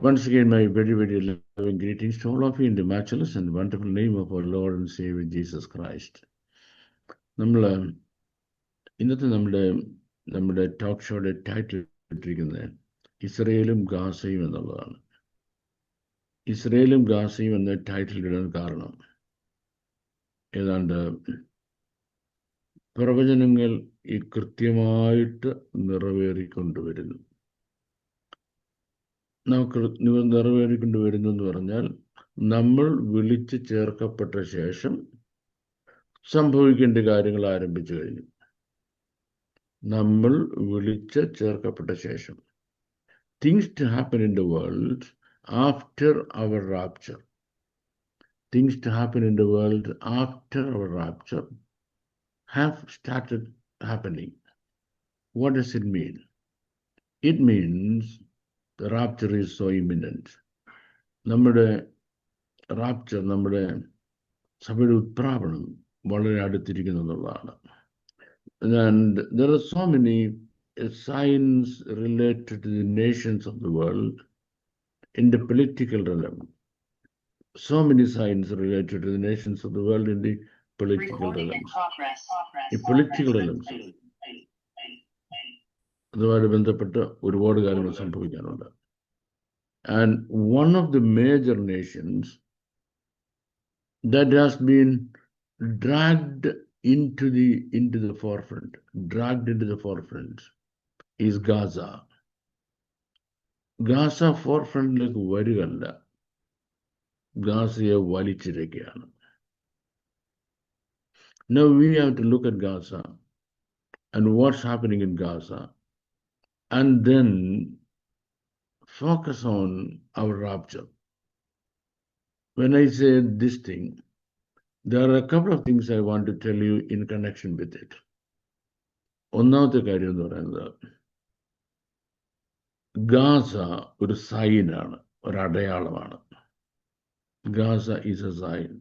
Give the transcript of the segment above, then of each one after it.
Once again, my very, very loving greetings to all of you in the matchless and wonderful name of our Lord and Savior Jesus Christ. ഇന്നത്തെ നമ്മുടെ talk ഷോയുടെ title ഇട്ടിരിക്കുന്നത് ഇസ്രയേലും ഗാസയും എന്നുള്ളതാണ്. ഇസ്രയേലും ഗാസയും എന്ന title ഇടാൻ കാരണം ഏതാണ്ട് പ്രവചനങ്ങൾ ഈ കൃത്യമായിട്ട് നിറവേറിക്കൊണ്ടുവരുന്നു. നിറവേറിക്കൊണ്ടുവരുന്നു എന്ന് പറഞ്ഞാൽ നമ്മൾ വിളിച്ച് ചേർക്കപ്പെട്ട ശേഷം സംഭവിക്കേണ്ട കാര്യങ്ങൾ ആരംഭിച്ചു കഴിഞ്ഞു. നമ്മൾ വിളിച്ച് ചേർക്കപ്പെട്ട ശേഷം things to happen in the world after our rapture. Things to happen in the world after our rapture have started happening. What does it mean? It means the rapture is so imminent. നമ്മുടെ rapture, നമ്മുടെ സഭയുടെ ഉത്പ്രാപണം വളരെ അടുത്തിരിക്കുന്നു എന്നുള്ളതാണ്. And there are so many signs related to the nations of the world in the political realm. So many signs related to the nations of the world in the political realms. ഈ political realms അതുമായി ബന്ധപ്പെട്ട് ഒരുപാട് കാര്യങ്ങൾ സംഭവിക്കാനുണ്ട്. And one of the major nations that has been dragged into the forefront is Gaza. Gaza ഫോർഫ്രണ്ടിലേക്ക് വരികയല്ല, ഗാസയെ വലിച്ചിരിക്കുകയാണ്. Now we have to look at Gaza and what's happening in Gaza and then focus on our rapture. When I say this thing, there are a couple of things I want to tell you in connection with it. ഒന്നാമത്തെ കാര്യം എന്ന് പറയുന്നത്, Gaza ഒരു സൈനാണ്, ഒരു അടയാളമാണ്. Gaza is a sign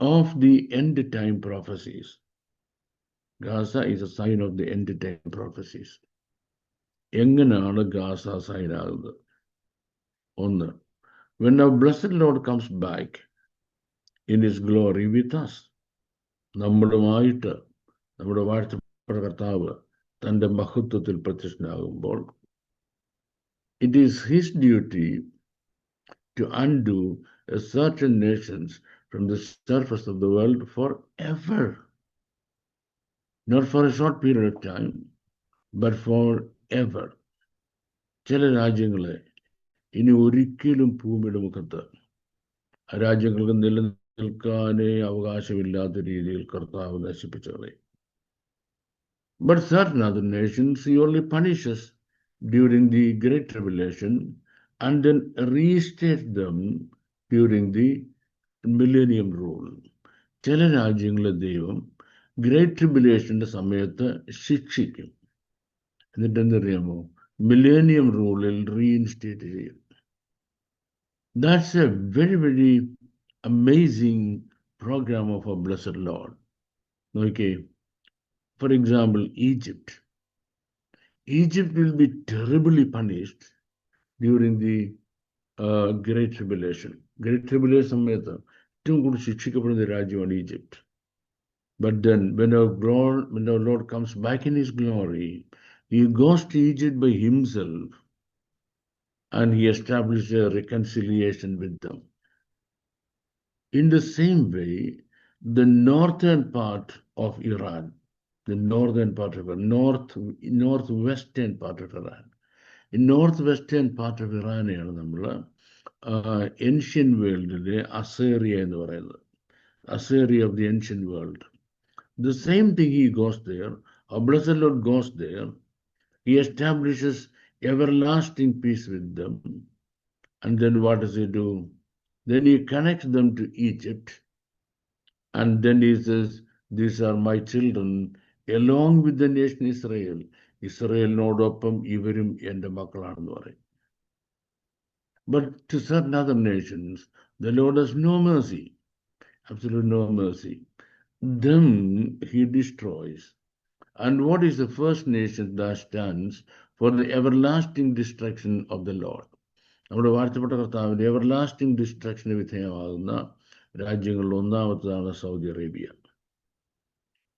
of the end time prophecies. Gaza is a sign of the end time prophecies. എങ്ങനെയാണ് Gaza sign ആകുന്നത്? ഒന്ന്, when our blessed Lord comes back in his glory with us, നമ്മളുമായിട്ട് നമ്മുടെ വാഴ്ത്തപ്പെട്ട കർത്താവ് തൻ്റെ മഹത്വത്തിൽ പ്രത്യക്ഷനാകുമ്പോൾ, it is his duty to undo certain nations from the surface of the world forever. Not for a short period of time, but forever. ചില രാജ്യങ്ങളെ ഇനി ഒരിക്കലും ഭൂമിയുടെ മുഖത്ത് രാജ്യങ്ങൾക്ക് നിലനിൽക്കാനേ അവകാശമില്ലാത്ത രീതിയിൽ കർത്താവ് നശിപ്പിച്ചു കളയും. But certain other nations he only punishes during the Great Tribulation and then restates them during the Millennium Rule. ചില രാജ്യങ്ങളെ ദൈവം ഗ്രേറ്റ് ട്രിബുലേഷന്റെ സമയത്ത് ശിക്ഷിക്കും. എന്നിട്ട് എന്തറിയാമോ? മില്ലേനിയം റൂളിൽ റീഇൻസ്റ്റേറ്റ് ചെയ്യും. That's a very, very amazing program of our blessed Lord. Okay, for example, Egypt will be terribly punished during the Great Tribulation. Great Tribulation സമയത്ത് ഏറ്റവും കൂടുതൽ ശിക്ഷിക്കപ്പെടുന്ന രാജ്യമാണ് Egypt. But then when our Lord comes back in his glory, he goes to Egypt by himself and he establishes a reconciliation with them. In the same way, the northern part of Iran, northwestern part of Iran. In northwestern part of Iran ആണ് നമ്മൾ ancient വേൾഡിലെ അസേറിയ എന്ന് പറയുന്നത്. Assyria of the ancient world. The same thing, he goes there, our blessed Lord goes there, he establishes everlasting peace with them. And then what does he do? Then he connects them to Egypt. And then he says, these are my children, along with the nation Israel. ഇസ്രയേലിനോടൊപ്പം ഇവരും എൻ്റെ മക്കളാണെന്ന് പറയും. But to certain other nations, the Lord has no mercy, absolutely no mercy. Them he destroys. And what is the first nation that stands for the everlasting destruction of the Lord? നമ്മുടെ വാഴ്ത്തപ്പെട്ട കർത്താവിൻ്റെ everlasting ഡിസ്ട്രക്ഷന് വിധേയമാകുന്ന രാജ്യങ്ങളിൽ ഒന്നാമത്തതാണ് Saudi Arabia.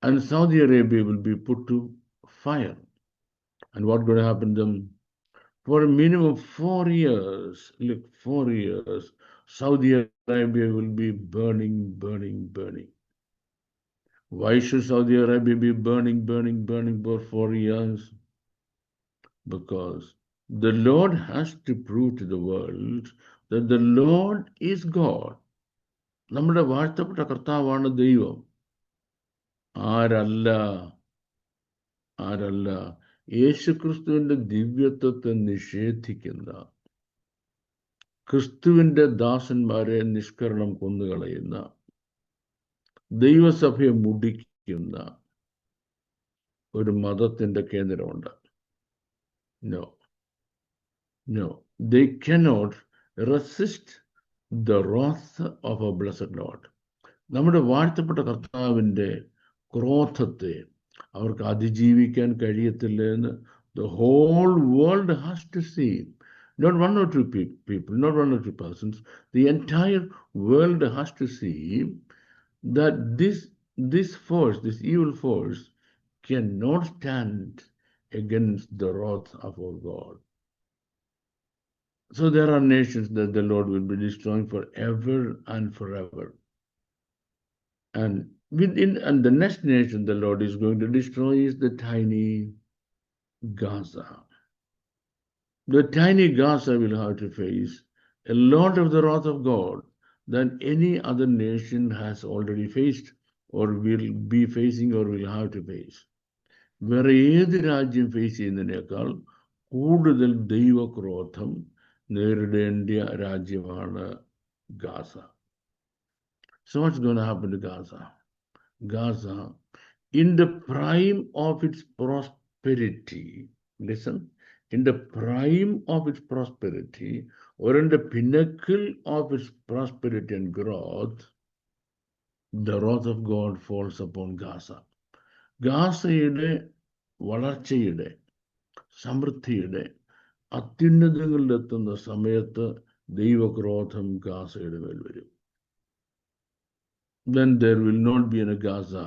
And Saudi Arabia will be put to fire. And what's going to happen to them? For a minimum 4 years, look, 4 years, Saudi Arabia will be burning, burning, burning. Why should Saudi Arabia be burning, burning, burning for 4 years? Because the Lord has to prove to the world that the Lord is God. നമ്മുടെ വാഴ്ത്തപ്പെട്ട കർത്താവാണ് ദൈവം. ആരല്ല യേശുക്രിസ്തുവിന്റെ ദിവ്യത്വത്തെ നിഷേധിക്കുന്ന, ക്രിസ്തുവിന്റെ ദാസന്മാരെ നിഷ്കരണം കൊന്നുകളയുന്ന, ദൈവസഭയെ മുടിക്കുന്ന ഒരു മതത്തിന്റെ കേന്ദ്രമുണ്ട്. No, they cannot resist the wrath of our blessed Lord. നമ്മുടെ വാഴ്ത്തപ്പെട്ട കർത്താവിന്റെ ക്രോധത്തെ അവർക്ക് അതിജീവിക്കാൻ കഴിയത്തില്ല എന്ന് the whole world has to see. Not one or two people, not one or two persons. The entire world has to see that this force, this evil force, cannot stand against the wrath of our God. So there are nations that the Lord will be destroying forever and forever. And the next nation the Lord is going to destroy is the tiny Gaza. The tiny Gaza will have to face a lot of the wrath of God than any other nation has already faced or will be facing or will have to face. വേറെ ഏത് രാജ്യം face ചെയ്യുന്നതിനേക്കാൾ കൂടുതൽ ദൈവക്രോധം നേരിടേണ്ട രാജ്യമാണ് Gaza. So what's going to happen to Gaza? Gaza, in the prime of its prosperity, listen, in the prime of its prosperity, or in the pinnacle of its prosperity and growth, the wrath of God falls upon Gaza. ഗാസയുടെ വളർച്ചയുടെ, സമൃദ്ധിയുടെ അത്യുന്നതങ്ങളിലെത്തുന്ന സമയത്ത് ദൈവക്രോധം ഗാസയുടെ മേൽ വരും. Then there will not be a Gaza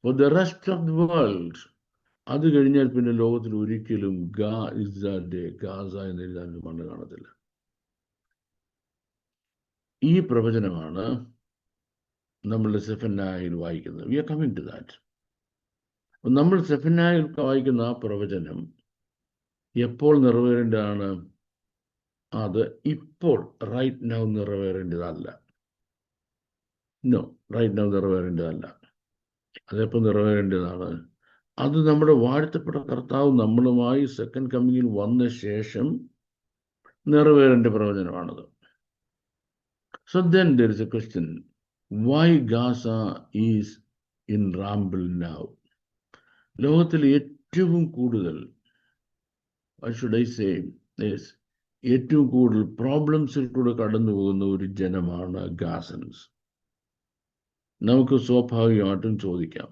for the rest of the world. അത് കഴിഞ്ഞാൽ പിന്നെ ലോകത്തിൽ ഒരിക്കലും ഗാസ എന്നെഴുതാൻ മണ്ണ് കാണത്തില്ല. ഈ പ്രവചനമാണ് നമ്മളുടെ സെഫന്യായിൽ വായിക്കുന്നത്. We are coming to that. നമ്മൾ സെഫന്യായിൽ വായിക്കുന്ന ആ പ്രവചനം എപ്പോൾ നിറവേറേണ്ടതാണ്? അത് ഇപ്പോൾ റൈറ്റ് നൗ നിറവേറേണ്ടതല്ല. റൈറ്റ് നൗ നിറവേറേണ്ടതല്ല. അതെപ്പോൾ നിറവേറേണ്ടതാണ്? അത് നമ്മുടെ വാഴ്ത്തപ്പെട്ട കർത്താവ് നമ്മളുമായി സെക്കൻഡ് കമ്മിങ്ങിൽ വന്ന ശേഷം നിറവേറേണ്ട പ്രവചനമാണത്. So then there is a question, why Gaza is in rumble now? ലോകത്തിൽ ഏറ്റവും കൂടുതൽ, what should I say, ഏറ്റവും കൂടുതൽ പ്രോബ്ലംസിൽ കൂടെ കടന്നു പോകുന്ന ഒരു ജനമാണ് ഗാസൻസ്. നമുക്ക് സ്വാഭാവികമായിട്ടും ചോദിക്കാം,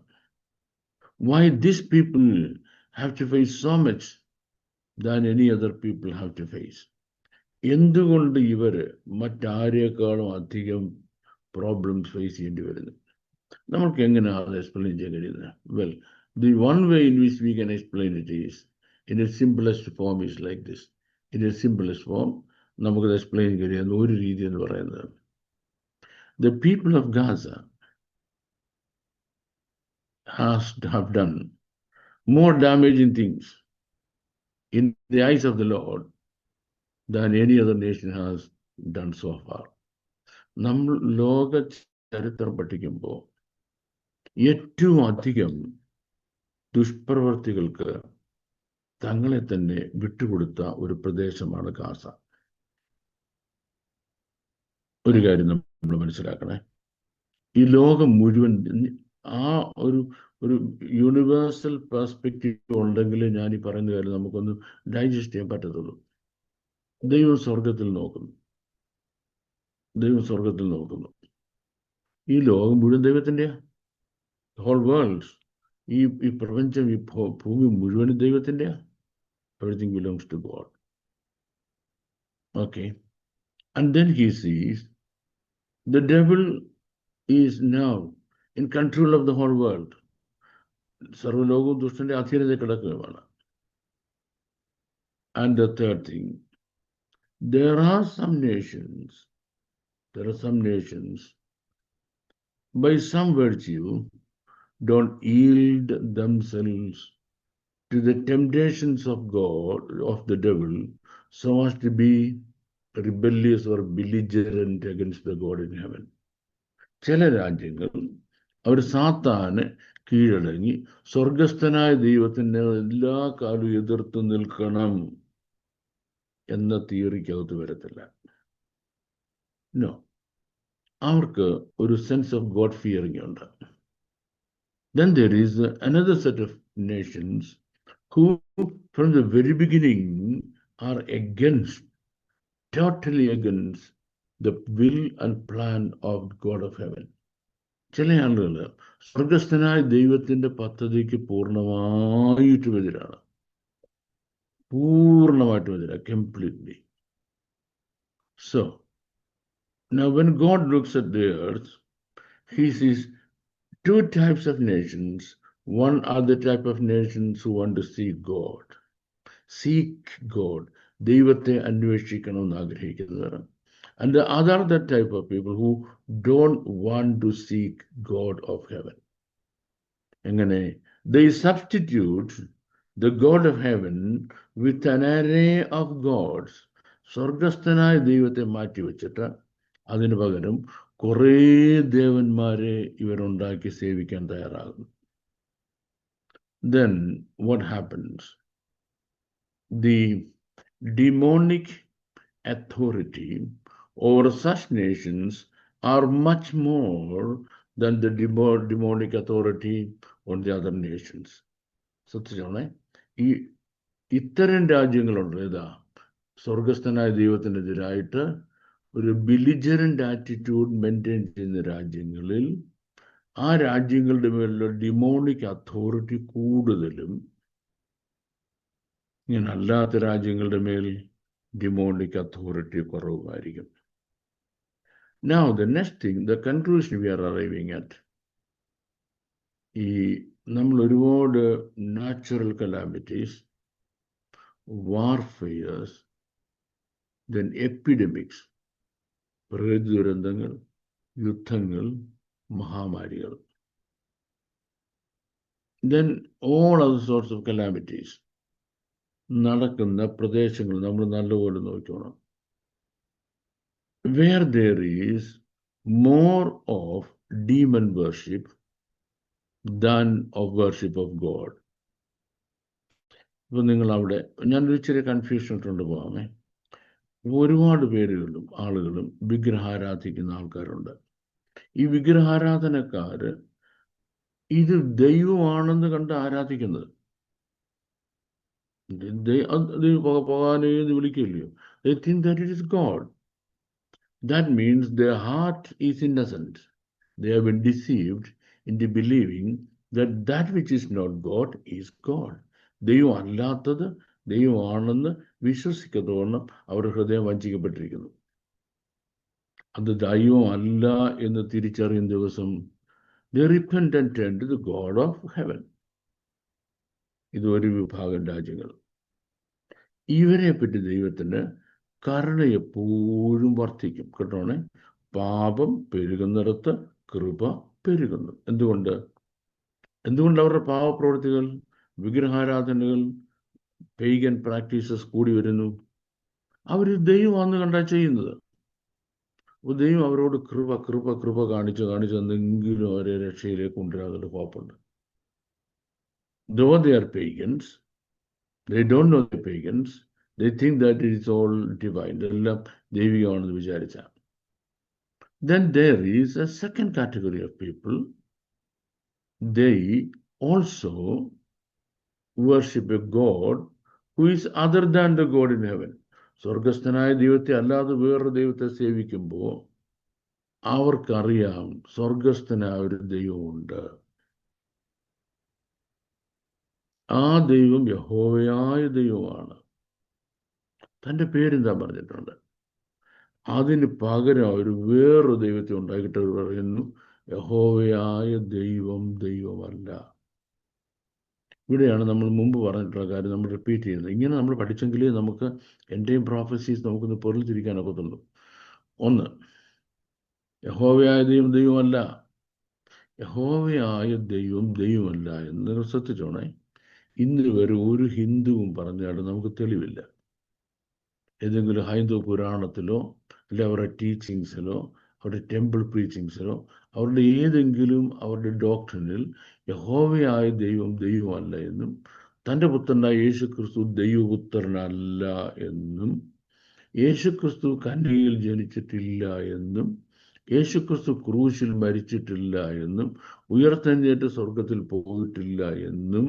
why these people have to face so much than any other people have to face? എന്തുകൊണ്ട് ഇവര് മറ്റാരേക്കാളും അധികം പ്രോബ്ലംസ് ഫേസ് ചെയ്യേണ്ടി വരുന്നു? നമുക്ക് എങ്ങനെയാണ് അത് എക്സ്പ്ലെയിൻ ചെയ്യാൻ കഴിയുന്നത്? Well, the one way in which we can explain it is, in its simplest form is like this. In its simplest form, നമുക്കത് എക്സ്പ്ലെയിൻ കഴിയുന്ന ഒരു രീതി എന്ന് പറയുന്നത്, the people of Gaza have done more damaging things in the eyes of the Lord than any other nation has done so far. നമ്മൾ ലോക ചരിത്രം പഠിക്കുമ്പോൾ ഏറ്റവും അധികം ദുഷ്പ്രവർത്തികൾക്ക് തങ്ങളെ തന്നെ വിട്ടുകൊടുത്ത ഒരു പ്രദേശമാണ് ഗാസ. ഒരു കാര്യം നമ്മൾ മനസ്സിലാക്കണേ, ഈ ലോകം മുഴുവൻ ആ ഒരു യൂണിവേഴ്സൽ പെർസ്പെക്റ്റീവ് ഉണ്ടെങ്കിൽ ഞാൻ ഈ പറയുന്ന കാര്യം നമുക്കൊന്ന് ഡൈജസ്റ്റ് ചെയ്യാൻ പറ്റത്തുള്ളൂ. ദൈവം സ്വർഗത്തിൽ നോക്കുന്നു. ഈ ലോകം മുഴുവൻ ദൈവത്തിൻ്റെയാ. ഹോൾ വേൾഡ് ഈ പ്രപഞ്ചം, ഈ ഭൂമി മുഴുവനും ദൈവത്തിൻ്റെയാ. Everything belongs to God. Okay. And then he sees the devil is now in control of the whole world. സർവ്വലോകവും ദുഷ്ടന്റെ അധീനതയിൽ കിടക്കുകയാണ്. And the third thing, there are some nations by some virtue don't yield themselves to the temptations of God, of the devil, so as to be rebellious or belligerent against the God in heaven. ചില രാജ്യങ്ങൾ അവർ സാത്താന് കീഴടങ്ങി സ്വർഗസ്ഥനായ ദൈവത്തിന് എല്ലാ കാലവും എതിർത്ത് നിൽക്കണം എന്ന തിയറിക്കകത്ത് വരത്തില്ല. നോ, അവർക്ക് ഒരു സെൻസ് ഓഫ് ഗോഡ് ഫിയറിംഗ് ഉണ്ട്. Then there is another set of nations who from the very beginning are totally against the will and plan of God of heaven. ചില ആളുകൾ സ്വർഗസ്ഥനായ ദൈവത്തിന്റെ പദ്ധതിക്ക് പൂർണ്ണമായിട്ടും എതിരാണ്. Completely. So, now when God looks at the earth, he sees two types of nations. One are the type of nations who want to seek God. ദൈവത്തെ അന്വേഷിക്കണമെന്ന് ആഗ്രഹിക്കുന്നവർ. And the other the type of people who don't want to seek God of heaven. എങ്ങനെ? They substitute the God of heaven with an array of gods. സ്വർഗസ്ഥനായ ദൈവത്തെ മാറ്റിവെച്ചിട്ട് അതിനു പകരം കുറേ ദേവന്മാരെ ഇവരുണ്ടാക്കി സേവിക്കാൻ തയ്യാറാകുന്നു. Then what happens? The demonic authority over such nations are much more than the demonic authority on the other nations. സത്യമാണ്. ഇത്തരം രാജ്യങ്ങളുണ്ട്. ഏതാ? സ്വർഗസ്ഥനായ ദൈവത്തിനെതിരായിട്ട് ഒരു ബിലിജറന്റ് ആറ്റിറ്റ്യൂഡ് മെയിൻറ്റെയിൻ ചെയ്യുന്ന രാജ്യങ്ങളിൽ ആ രാജ്യങ്ങളുടെ മേലുള്ള ഡിമോണിക് അതോറിറ്റി കൂടുതലും ഇങ്ങനെ അല്ലാത്ത രാജ്യങ്ങളുടെ മേൽ ഡിമോണിക് അതോറിറ്റി കുറവുമായിരിക്കും. Now the next thing, the conclusion we are arriving at, നമ്മൾ ഒരുപാട് നാച്ചുറൽ കലാമിറ്റീസ്, വാർഫെയർസ്, then എപ്പിഡമിക്സ്, പ്രകൃതി ദുരന്തങ്ങൾ, യുദ്ധങ്ങൾ, മഹാമാരികൾ, then all other sorts of calamities നടക്കുന്ന പ്രദേശങ്ങൾ നമ്മൾ നല്ലപോലെ നോക്കണം. Where there is more of demon worship than of worship of God. ഇപ്പൊ നിങ്ങൾ അവിടെ, ഞാനൊരു ചെറിയ കൺഫ്യൂഷൻ ഇട്ടുകൊണ്ട് പോകാമേ. ഒരുപാട് ആളുകളും വിഗ്രഹാരാധിക്കുന്ന ആൾക്കാരുണ്ട്. ഈ വിഗ്രഹാരാധനക്കാര് ഇത് ദൈവമാണെന്ന് കണ്ട് ആരാധിക്കുന്നത്. പോകാനേ വിളിക്കില്ലയോ? They think that it is God. That means their heart is innocent. They have been deceived into believing that that which is not God is God. ദൈവം അല്ലാത്തത് ദൈവമാണെന്ന് വിശ്വസിക്കത്തോണം അവരുടെ ഹൃദയം വഞ്ചിക്കപ്പെട്ടിരിക്കുന്നു. അത് ദൈവമല്ല എന്ന് തിരിച്ചറിയുന്ന ദിവസം they repent and turn to the God of heaven. ഇത് ഒരു വിഭാഗം രാജ്യങ്ങൾ. ഇവരെ പറ്റി ദൈവത്തിന് കരുണ എപ്പോഴും വർദ്ധിക്കും. കേട്ടോണേ, പാപം പെരുകുന്നിടത്ത് കൃപ പെരുകുന്നു. എന്തുകൊണ്ട് അവരുടെ പാപപ്രവൃത്തികൾ, വിഗ്രഹാരാധനകൾ, പെയ്ഗൻ പ്രാക്ടീസസ് കൂടി വരുന്നു? അവർ ദൈവമാണെന്ന് കണ്ടാ ചെയ്യുന്നത്. ദൈവം അവരോട് കൃപ കാണിച്ച് എന്തെങ്കിലും അവരെ രക്ഷയിലേക്ക് കൊണ്ടുവരാനുള്ള ഹോപ്പുണ്ട്. Though they are pagans, they don't know the pagans, they think that it is all divine. ഇതെല്ലാം ദൈവികമാണെന്ന് വിചാരിച്ച. Then there is a second category of people. They also worship a God who is other than the God in heaven. സ്വർഗസ്ഥനായ ദൈവത്തെ അല്ലാതെ വേറൊരു ദൈവത്തെ സേവിക്കുമ്പോൾ അവർക്കറിയാം സ്വർഗസ്ഥനായ ഒരു ദൈവമുണ്ട്. ആ ദൈവം യഹോവയായ ദൈവമാണ്. തൻ്റെ പേരെന്താ പറഞ്ഞിട്ടുണ്ട്. അതിന് പകരം ഒരു വേറൊരു ദൈവത്തെ ഉണ്ടാക്കിയിട്ട് അവർ പറയുന്നു യഹോവയായ ദൈവം ദൈവമല്ല. ഇവിടെയാണ് നമ്മൾ മുമ്പ് പറഞ്ഞിട്ടുള്ള കാര്യം നമ്മൾ റിപ്പീറ്റ് ചെയ്യുന്നത്. ഇങ്ങനെ നമ്മൾ പഠിച്ചെങ്കിലേ നമുക്ക് എൻ്റെയും പ്രോഫസീസ് നമുക്കൊന്ന് പൊരുളിച്ചിരിക്കാനൊക്കത്തുള്ളൂ. ഒന്ന്, യഹോവയായ ദൈവം ദൈവമല്ല. യഹോവയായ ദൈവം ദൈവമല്ല എന്ന് ശ്രദ്ധിച്ചോണേ. ഇന്ന് വരെ ഒരു ഹിന്ദുവും പറഞ്ഞാൽ നമുക്ക് തെളിവില്ല. ഏതെങ്കിലും ഹൈന്ദവ പുരാണത്തിലോ അല്ലെ അവരുടെ ടീച്ചിങ്സിലോ അവരുടെ ടെമ്പിൾ പ്രീച്ചിങ്സിലോ അവരുടെ ഏതെങ്കിലും അവരുടെ ഡോക്ടറിനിൽ യഹോവയായ ദൈവം ദൈവമല്ല എന്നും തൻ്റെ പുത്രനായ യേശുക്രിസ്തു ദൈവപുത്രനല്ല എന്നും യേശുക്രിസ്തു കന്യകയിൽ ജനിച്ചിട്ടില്ല എന്നും യേശുക്രിസ്തു ക്രൂശിൽ മരിച്ചിട്ടില്ല എന്നും ഉയർത്തെഴുന്നേറ്റ് സ്വർഗത്തിൽ പോയിട്ടില്ല എന്നും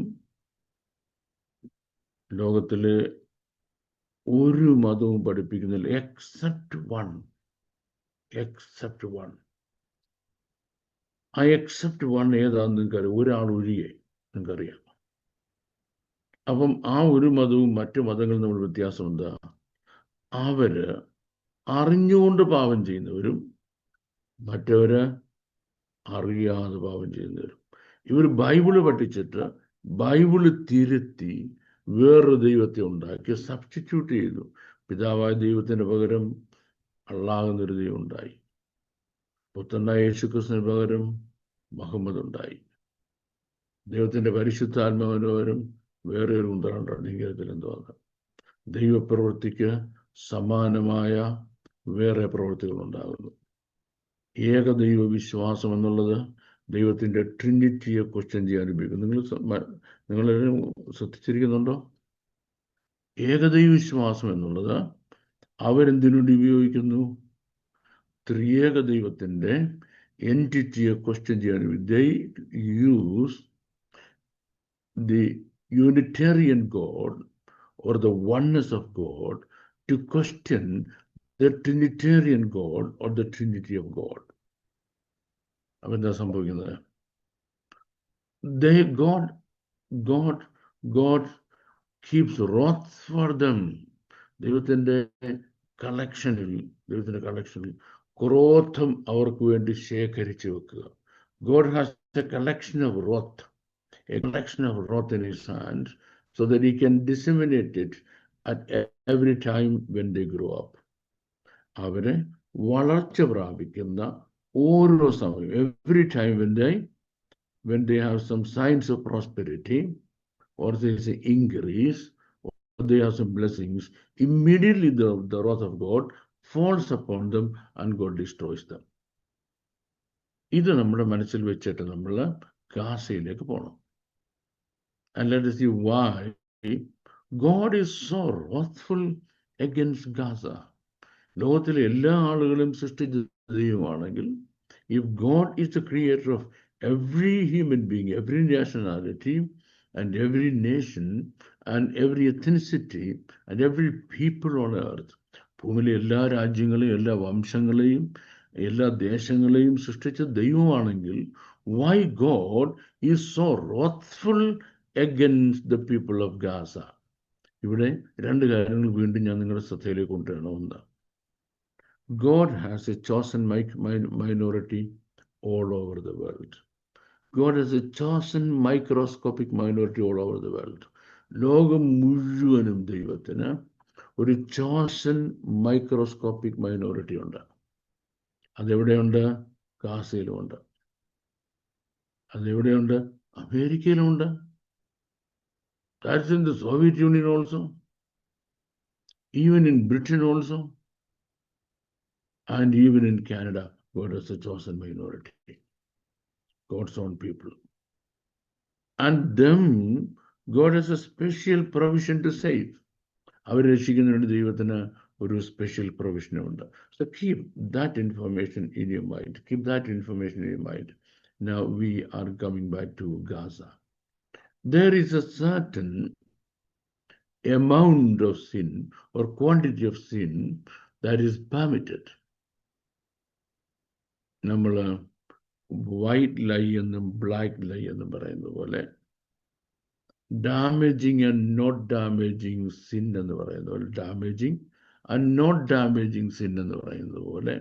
ലോകത്തിലെ ഒരു മതവും പഠിപ്പിക്കുന്നില്ല, എക്സെപ്റ്റ് വൺ. ആ എക്സെപ്റ്റ് വൺ ഏതാണെന്ന് നിങ്ങൾക്കറിയാം, ഒരാൾ ഒഴികെ നിങ്ങൾക്കറിയാം. അപ്പം ആ ഒരു മതവും മറ്റു മതങ്ങളും തമ്മിൽ വ്യത്യാസം എന്താ? അവര് അറിഞ്ഞുകൊണ്ട് പാപം ചെയ്യുന്നവരും മറ്റവര് അറിയാതെ പാപം ചെയ്യുന്നവരും. ഇവർ ബൈബിള് പഠിച്ചിട്ട് ബൈബിള് തിരുത്തി വേറൊരു ദൈവത്തെ ഉണ്ടാക്കി സബ്സ്റ്റിറ്റ്യൂട്ട് ചെയ്തു. പിതാവായ ദൈവത്തിന് പകരം അള്ളാഹുന്നൊരു ദൈവം ഉണ്ടായി. പുത്രനായ യേശുക്രിസ്തുവിന് പകരം മുഹമ്മദ് ഉണ്ടായി. ദൈവത്തിന്റെ പരിശുദ്ധാത്മാവിന് പകരം വേറെ ഒരു ഉണ്ടീകരത്തിൽ എന്തോന്ന്. ദൈവപ്രവൃത്തിക്ക് സമാനമായ വേറെ പ്രവൃത്തികൾ ഉണ്ടാകുന്നു. ഏകദൈവ വിശ്വാസം എന്നുള്ളത് ദൈവത്തിന്റെ ട്രിനിറ്റിയെ ക്വസ്റ്റ്യൻ ചെയ്യാൻ ഉപയോഗിക്കുന്നു. നിങ്ങളെല്ലാവരും ശ്രദ്ധിച്ചിരിക്കുന്നുണ്ടോ? ഏകദൈവ വിശ്വാസം എന്നുള്ളത് അവരെന്തിനുവേണ്ടി ഉപയോഗിക്കുന്നു? ത്രിയേക ദൈവത്തിന്റെ എൻറ്റിറ്റിയെ ക്വസ്റ്റ്യൻ ചെയ്യാൻ. They use the Unitarian God or the oneness of God to question the Trinitarian God or the Trinity of God. അപ്പം എന്താ സംഭവിക്കുന്നത്? God keeps wrath for them. ദൈവത്തിന്റെ കളക്ഷനിൽ ക്രോധം അവർക്ക് വേണ്ടി ശേഖരിച്ചു വെക്കുക. God has a collection of wrath in his hands so that he can disseminate it at every time when they grow up. അവരെ വളർച്ച പ്രാപിക്കുന്ന ഓരോ സമയം, every time when they have some signs of prosperity or there is an increase or they have some blessings, immediately the wrath of God falls upon them and God destroys them. ഇത് നമ്മുടെ മനസ്സിൽ വെച്ചിട്ട് നമ്മൾ ഗാസയിലേക്ക് പോകണം. And let us see why God is so wrathful against Gaza. ലോകത്തിലെ എല്ലാ ആളുകളും സൃഷ്ടിച്ച ദൈവമാണെങ്കിൽ, if God is the creator of every human being, every nationality and every nation and every ethnicity and every people on earth, ഭൂമിയിലെ എല്ലാ രാജ്യങ്ങളെയും എല്ലാ വംശങ്ങളെയും എല്ലാ ദേശങ്ങളെയും സൃഷ്ടിച്ച ദൈവമാണെങ്കിൽ, why God is so wrathful against the people of Gaza? ഇവിടെ രണ്ട് കാര്യങ്ങൾ വീണ്ടും ഞാൻ നിങ്ങളുടെ ശ്രദ്ധയിലേക്ക് കൊണ്ടുവരണമെന്ന്. God has a chosen minority all over the world. God has a chosen microscopic minority all over the world. ലോകം മുഴുവനും ദൈവത്തിന് ഒരു ചോസൻ മൈക്രോസ്കോപ്പിക് മൈനോറിറ്റി ഉണ്ട്. അതെവിടെയുണ്ട്? ഗാസയിലുമുണ്ട്. അതെവിടെയുണ്ട്? അമേരിക്കയിലുമുണ്ട്. That's in the Soviet Union also, even in Britain also, and even in Canada. God has a chosen minority, God's own people. And them, God has a special provision to save. അവരെ രക്ഷിക്കുന്നതിന് ദൈവത്തിന് ഒരു special പ്രൊവിഷനുണ്ട്. So keep that information in your mind. Keep that information in your mind. Now we are coming back to Gaza. There is a certain amount of sin or quantity of sin that is permitted. നമ്മൾ white lie എന്നും black lie എന്നും പറയുന്ന പോലെ damaging and not damaging sin എന്ന് പറയുന്നത് പോലെ, damaging and not damaging sin എന്ന് പറയുന്നത് പോലെ,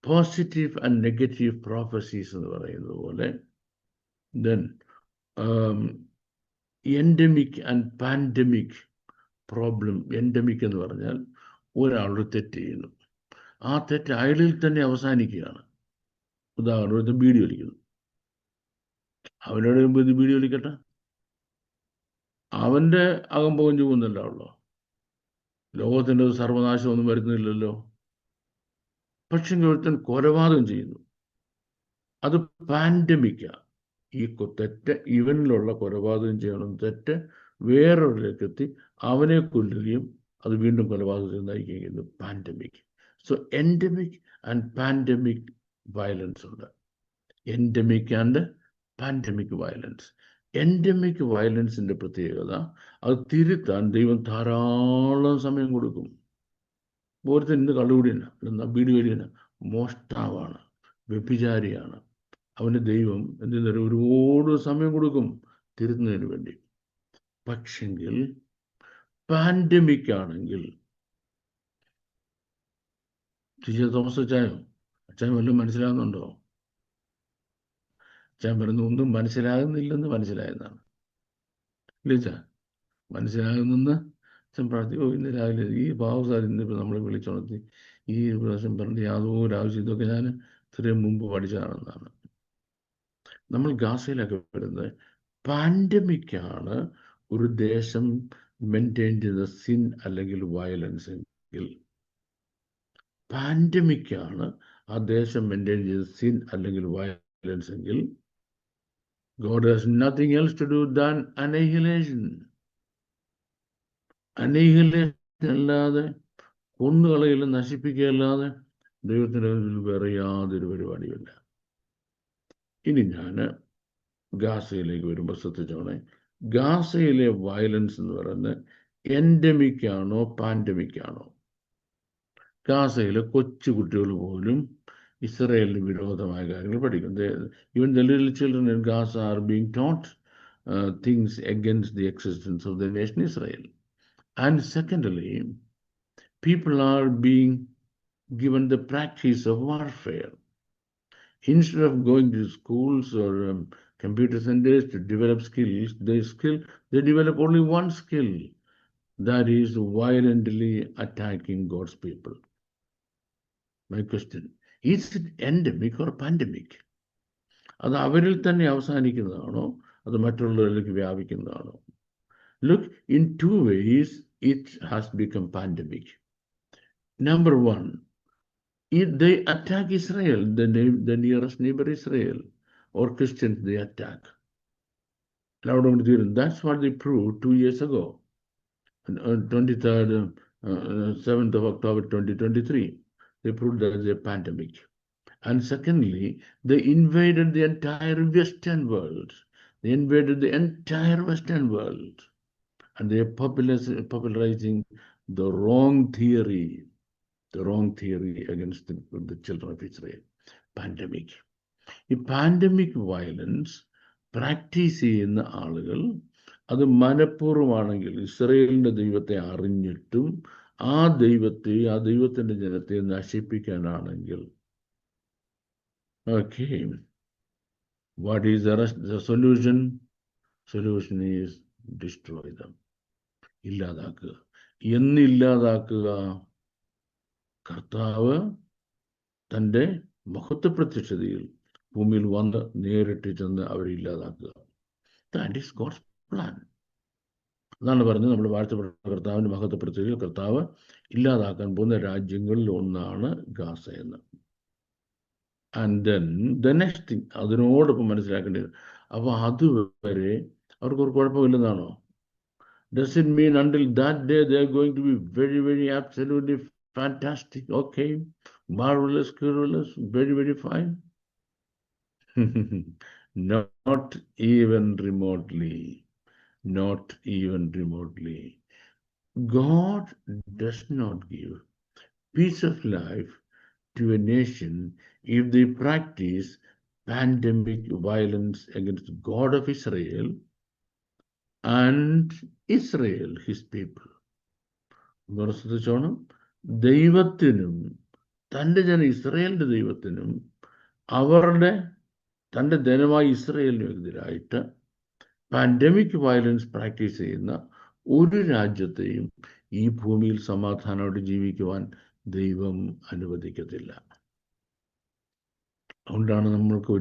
പോസിറ്റീവ് ആൻഡ് നെഗറ്റീവ് പ്രോഫസീസ് എന്ന് പറയുന്നത് പോലെ, then endemic and pandemic problem. Endemic എന്ന് പറഞ്ഞാൽ ഒരാളൊരു തെറ്റ് ചെയ്യുന്നു, ആ തെറ്റ് അയാളിൽ തന്നെ അവസാനിക്കുകയാണ്. ഉദാഹരണത്തിന് ബീഡി വലിക്കുന്നു, അവനോട് മുമ്പ് ഇത് ബീഡി വലിക്കട്ടെ, അവൻ്റെ അകംപുകഞ്ഞു പോകുന്നില്ല ഉള്ളോ, ലോകത്തിൻ്റെ സർവനാശമൊന്നും വരുന്നില്ലല്ലോ. പക്ഷെ ഒരുത്തൻ കൊലപാതകം ചെയ്യുന്നു, അത് പാൻഡമിക്കാണ്. ഈ തെറ്റ് ഇവനിലുള്ള കൊലപാതകം ചെയ്യണം തെറ്റ് വേറൊരിലേക്ക് എത്തി അവനെ കൊല്ലുകയും അത് വീണ്ടും കൊലപാതകത്തിൽ നയിക്കുകയും ചെയ്യുന്നു. Pandemic. So endemic and pandemic violence ഉണ്ട്. Endemic and pandemic violence. Endemic വയലൻസിൻ്റെ പ്രത്യേകത, അത് തിരുത്താൻ ദൈവം ധാരാളം സമയം കൊടുക്കും. ഒരുത്തൻ ഇന്ന് കള്ളുകൂടിയന, ബീഡി വലിയന, മോഷ്ടാവാണ്, വ്യഭിചാരിയാണ്, അവന് ദൈവം എന്തെന്ന് പറയുക, ഒരുപാട് സമയം കൊടുക്കും തിരുത്തുന്നതിന് വേണ്ടി. പക്ഷെങ്കിൽ പാൻഡമിക് ആണെങ്കിൽ, തോമസ് അച്ചായോ വല്ലതും മനസ്സിലാകുന്നുണ്ടോ? അച്ഛൻ പറയുന്നു ഒന്നും മനസ്സിലാകുന്നില്ലെന്ന് മനസ്സിലായെന്നാണ്. ഇല്ല മനസ്സിലാകുന്നെന്ന് അച്ഛൻ പ്രാർത്ഥിക്കും. ഇന്ന് രാവിലെ ഈ ബാബുസാർ ഇന്നിപ്പോൾ നമ്മളെ വിളിച്ചുണർത്തി ഈ പ്രാവശ്യം പറഞ്ഞ യാതൊരു ആവശ്യം, ഇതൊക്കെ ഞാൻ ഇത്രയും മുമ്പ് പഠിച്ചതാണെന്നാണ്. നമ്മൾ ഗാസയിലൊക്കെ വരുന്നത് പാൻഡമിക്കാണ് ഒരു ദേശം മെയിൻറ്റെയിൻ ചെയ്ത സിൻ അല്ലെങ്കിൽ വയലൻസ് എങ്കിൽ, പാൻഡമിക്കാണ് ആ ദേശം മെയിൻറ്റെയിൻ ചെയ്ത സിൻ അല്ലെങ്കിൽ വയലൻസ് എങ്കിൽ, God has nothing else to do than annihilation. Annihilation അല്ലാതെ, കൊന്നുകളയില്ല, നശിപ്പിക്കുകയല്ലാതെ ദൈവത്തിൻ്റെ വേറെ യാതൊരു പരിപാടിയുമില്ല. ഇനി ഞാൻ ഗാസയിലേക്ക് വരുമ്പോൾ ശ്രദ്ധിച്ചോണേ, ഗാസയിലെ വയലൻസ് എന്ന് പറയുന്നത് എൻഡമിക് ആണോ പാൻഡമിക് ആണോ? ഗാസയിലെ കൊച്ചു കുട്ടികൾ പോലും ഇസ്രായേലിന് വിരോധമായ കാര്യങ്ങൾ പഠിക്കും. Even the little children in Gaza are being taught things against the existence of the nation Israel. And secondly, people are being given the practice of warfare. Instead of going to schools or computer centers to develop skills, they develop only one skill, that is violently attacking God's people. My question, is it endemic or pandemic? അത് അവരിൽ തന്നെ അവസാനിക്കുന്നതാണോ അത് മറ്റുള്ളവരിലേക്ക് വ്യാപിക്കുന്നതാണോ? Look, in two ways it has become pandemic. Number one, if they attack Israel, the nearest neighbor Israel, or Christians they attack. That's what they proved 2 years ago, 23rd, 7th of October 2023. They proved there is a pandemic. And secondly, they invaded the entire Western world. They invaded the entire Western world. And they are popularizing the wrong theory against the children of Israel. Pandemic. ഈ pandemic violence practice ചെയ്യുന്ന ആളുകൾ അത് മനഃപൂർവ്വമാണെങ്കിൽ, ഇസ്രായേലിൻ്റെ ദൈവത്തെ അറിഞ്ഞിട്ടും ആ ദൈവത്തിൻ്റെ ജനത്തെ നശിപ്പിക്കാനാണെങ്കിൽ, okay, what is the solution? Solution is destroy them. ഇല്ലാതാക്കുക. എന്നില്ലാതാക്കുക? കർത്താവ് തൻ്റെ മഹത്വ പ്രത്യക്ഷതയിൽ ഭൂമിയിൽ വന്ന് നേരിട്ട് ചെന്ന് അവരെ ഇല്ലാതാക്കുക. That is God's plan. അതാണ് പറഞ്ഞത്, നമ്മൾ വാഴ്ത്തപ്പെട്ട കർത്താവിൻ്റെ മഹത്വ പ്രത്യക്ഷതയിൽ കർത്താവ് ഇല്ലാതാക്കാൻ പോകുന്ന രാജ്യങ്ങളിൽ ഒന്നാണ് ഗാസ എന്ന്. And then the next thing, അതിനോടൊപ്പം മനസ്സിലാക്കേണ്ടത്, അപ്പോൾ അതുവരെ അവർക്കൊരു കുഴപ്പമില്ലെന്നാണോ? Does it mean until that day they are going to be very, very absolutely fantastic, okay, marvelous, scurrilous, very, very fine? Not even remotely. Not even remotely. God does not give peace of life to a nation if they practice pandemic violence against the God of Israel and Israel, his people. ശ്രദ്ധിച്ചോണം, ദൈവത്തിനും തൻ്റെ ജനം ഇസ്രയേലിൻ്റെ ദൈവത്തിനും തൻ്റെ ജനമായ ഇസ്രയേലിനും എതിരായിട്ട് pandemic violence practice ചെയ്യുന്ന ഒരു രാജ്യത്തെയും ഈ ഭൂമിയിൽ സമാധാനമായിട്ട് ജീവിക്കുവാൻ ദൈവം അനുവദിക്കത്തില്ല. അതുകൊണ്ടാണ് നമ്മൾക്ക്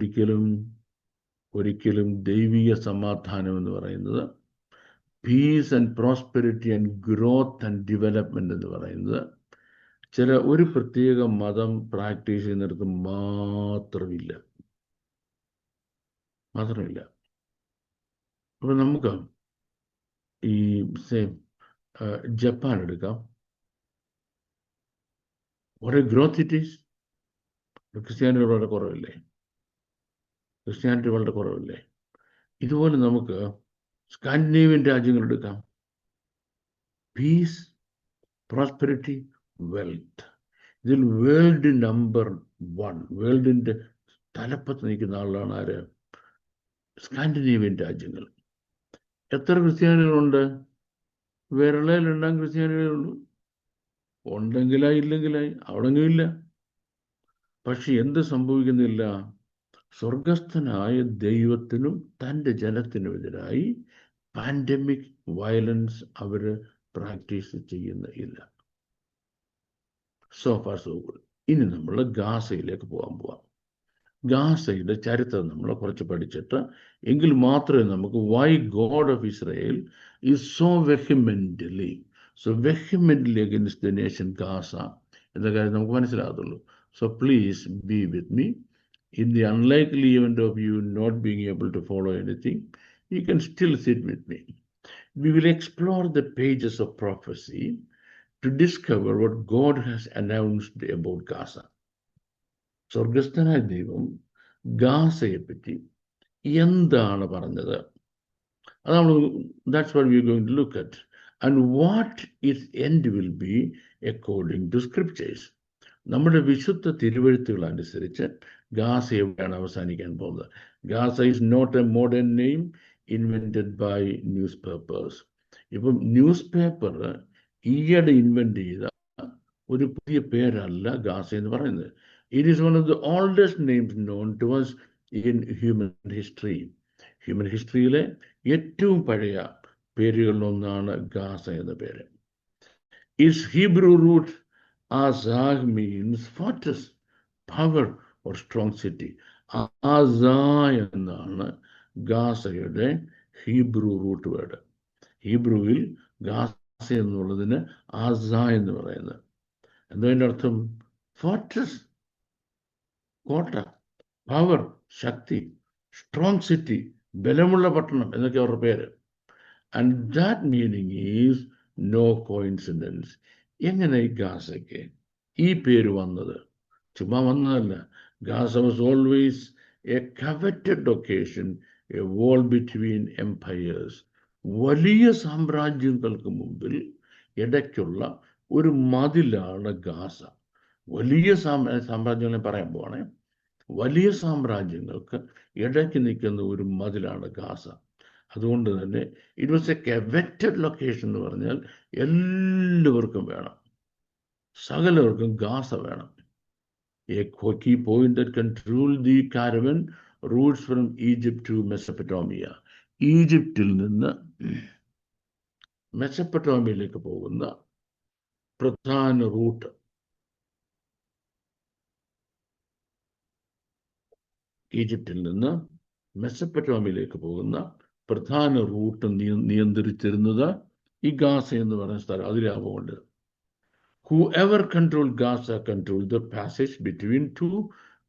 ഒരിക്കലും ദൈവിക സമാധാനം എന്ന് പറയുന്നത്, piece and prosperity and growth and development എന്ന് പറയുന്നത് ഒരു പ്രത്യേക മതം പ്രാക്ടീസ് ചെയ്യുന്നിടത്ത് മാത്രമില്ല. അപ്പൊ നമുക്ക് ഈ ജപ്പാൻ എടുക്കാം. ഒരു ഗ്രോത്ത് ഇറ്റ് ഈസ്. ക്രിസ്ത്യാനിറ്റി വളരെ കുറവില്ലേ? ഇതുപോലെ നമുക്ക് സ്കാൻഡിനേവിയൻ രാജ്യങ്ങൾ എടുക്കാം. Peace, prosperity, wealth. ഇതിൽ വേൾഡ് നമ്പർ 1, വേൾഡിന്റെ തലപ്പത്ത് നിൽക്കുന്ന ആളാണ് ആര്? സ്കാൻഡിനേവിയൻ രാജ്യങ്ങൾ. എത്ര ക്രിസ്ത്യാനികളുണ്ട്? വിരളയിലുണ്ടാകും ക്രിസ്ത്യാനികളുള്ളൂ. ഉണ്ടെങ്കിലായി, ഇല്ലെങ്കിലായി. അവിടെങ്കിലും ഇല്ല. പക്ഷെ എന്ത് സംഭവിക്കുന്നില്ല? സ്വർഗസ്ഥനായ ദൈവത്തിനും തൻ്റെ ജനത്തിനുമെതിരായി പാൻഡമിക് വയലൻസ് അവര് പ്രാക്ടീസ് ചെയ്യുന്നില്ല. So far so good. ഇനി നമ്മൾ ഗാസയിലേക്ക് പോവാം. ഗാസയുടെ ചരിത്രം നമ്മൾ കുറച്ച് പഠിച്ചിട്ട് എങ്കിൽ മാത്രമേ നമുക്ക് why God of Israel is so vehemently against the nation Gaza എന്ന കാര്യം നമുക്ക് മനസ്സിലാകത്തുള്ളൂ. So please be with me. In the unlikely event of you not being able to follow anything, you can still sit with me. We will explore the pages of prophecy to discover what God has announced about Gaza. സ്വർഗസ്ഥനായ ദൈവം ഗാസയെ പറ്റി എന്താണ് പറഞ്ഞത്? That's what we are going to look at. And what its end will be according to scriptures. നമ്മുടെ വിശുദ്ധ തിരുവെഴുത്തുകൾ അനുസരിച്ച് Gaza എവിടെയാണ് അവസാനിക്കാൻ പോകുന്നത്? Gaza is not a modern name invented by newspapers. ഇപ്പം ന്യൂസ് പേപ്പർ ഈയിടെ ഇൻവെന്റ് ചെയ്ത ഒരു പുതിയ പേരല്ല ഗാസ എന്ന് പറയുന്നത്. It is one of the oldest names known to us in human history. Human ഹിസ്റ്ററിയിലെ ഏറ്റവും പഴയ പേരുകളിലൊന്നാണ് ഗാസ എന്ന പേര്. It's Hebrew root Azag means fortress, power or strong city. Aza എന്നാണ് ഗാസയുടെ ഹീബ്രു റൂട്ട് വേർഡ്. ഹീബ്രുവിൽ ഗാസ എന്നുള്ളതിന് ആസ എന്ന് പറയുന്നത്. എന്തതിൻ്റെ അർത്ഥം? ഫോർട്രസ്, കോട്ട, പവർ, ശക്തി, സ്ട്രോങ് സിറ്റി, ബലമുള്ള പട്ടണം എന്നൊക്കെ അവരുടെ പേര്. And that meaning is no coincidence. എങ്ങനെ ഗാസയ്ക്ക് ഈ പേര് വന്നത്? ചുമ്മാ വന്നതല്ല. Gaza was always a coveted location, a wall between empires. വലിയ സാമ്രാജ്യങ്ങൾക്ക് മുമ്പിൽ ഇടയ്ക്കുള്ള ഒരു മതിലാണ് ഗാസ. വലിയ സാമ്രാജ്യങ്ങളെ പറയാൻ പോവാണേ. വലിയ സാമ്രാജ്യങ്ങൾക്ക് ഇടയ്ക്ക് നിൽക്കുന്ന ഒരു മതിലാണ് ഗാസ. അതുകൊണ്ട് തന്നെ it was A coveted location എന്ന് പറഞ്ഞാൽ എല്ലാവർക്കും വേണം, സകലവർക്കും ഗാസ വേണം. A key point that controlled the caravan routes from Egypt to Mesopotamia. ഈജിപ്തിൽ നിന്ന് മെസപ്പൊട്ടോമിയയിലേക്ക് പോകുന്ന പ്രധാന റൂട്ട്, ഈജിപ്തിൽ നിന്ന് മെസപ്പൊട്ടോമിയയിലേക്ക് പോകുന്ന പ്രധാന റൂട്ട് നിയന്ത്രിച്ചിരുന്നത് ഈ ഗാസ എന്ന് പറയുന്ന സ്ഥലം. അതിലാവുകൊണ്ട് whoever controlled Gaza controlled the passage between two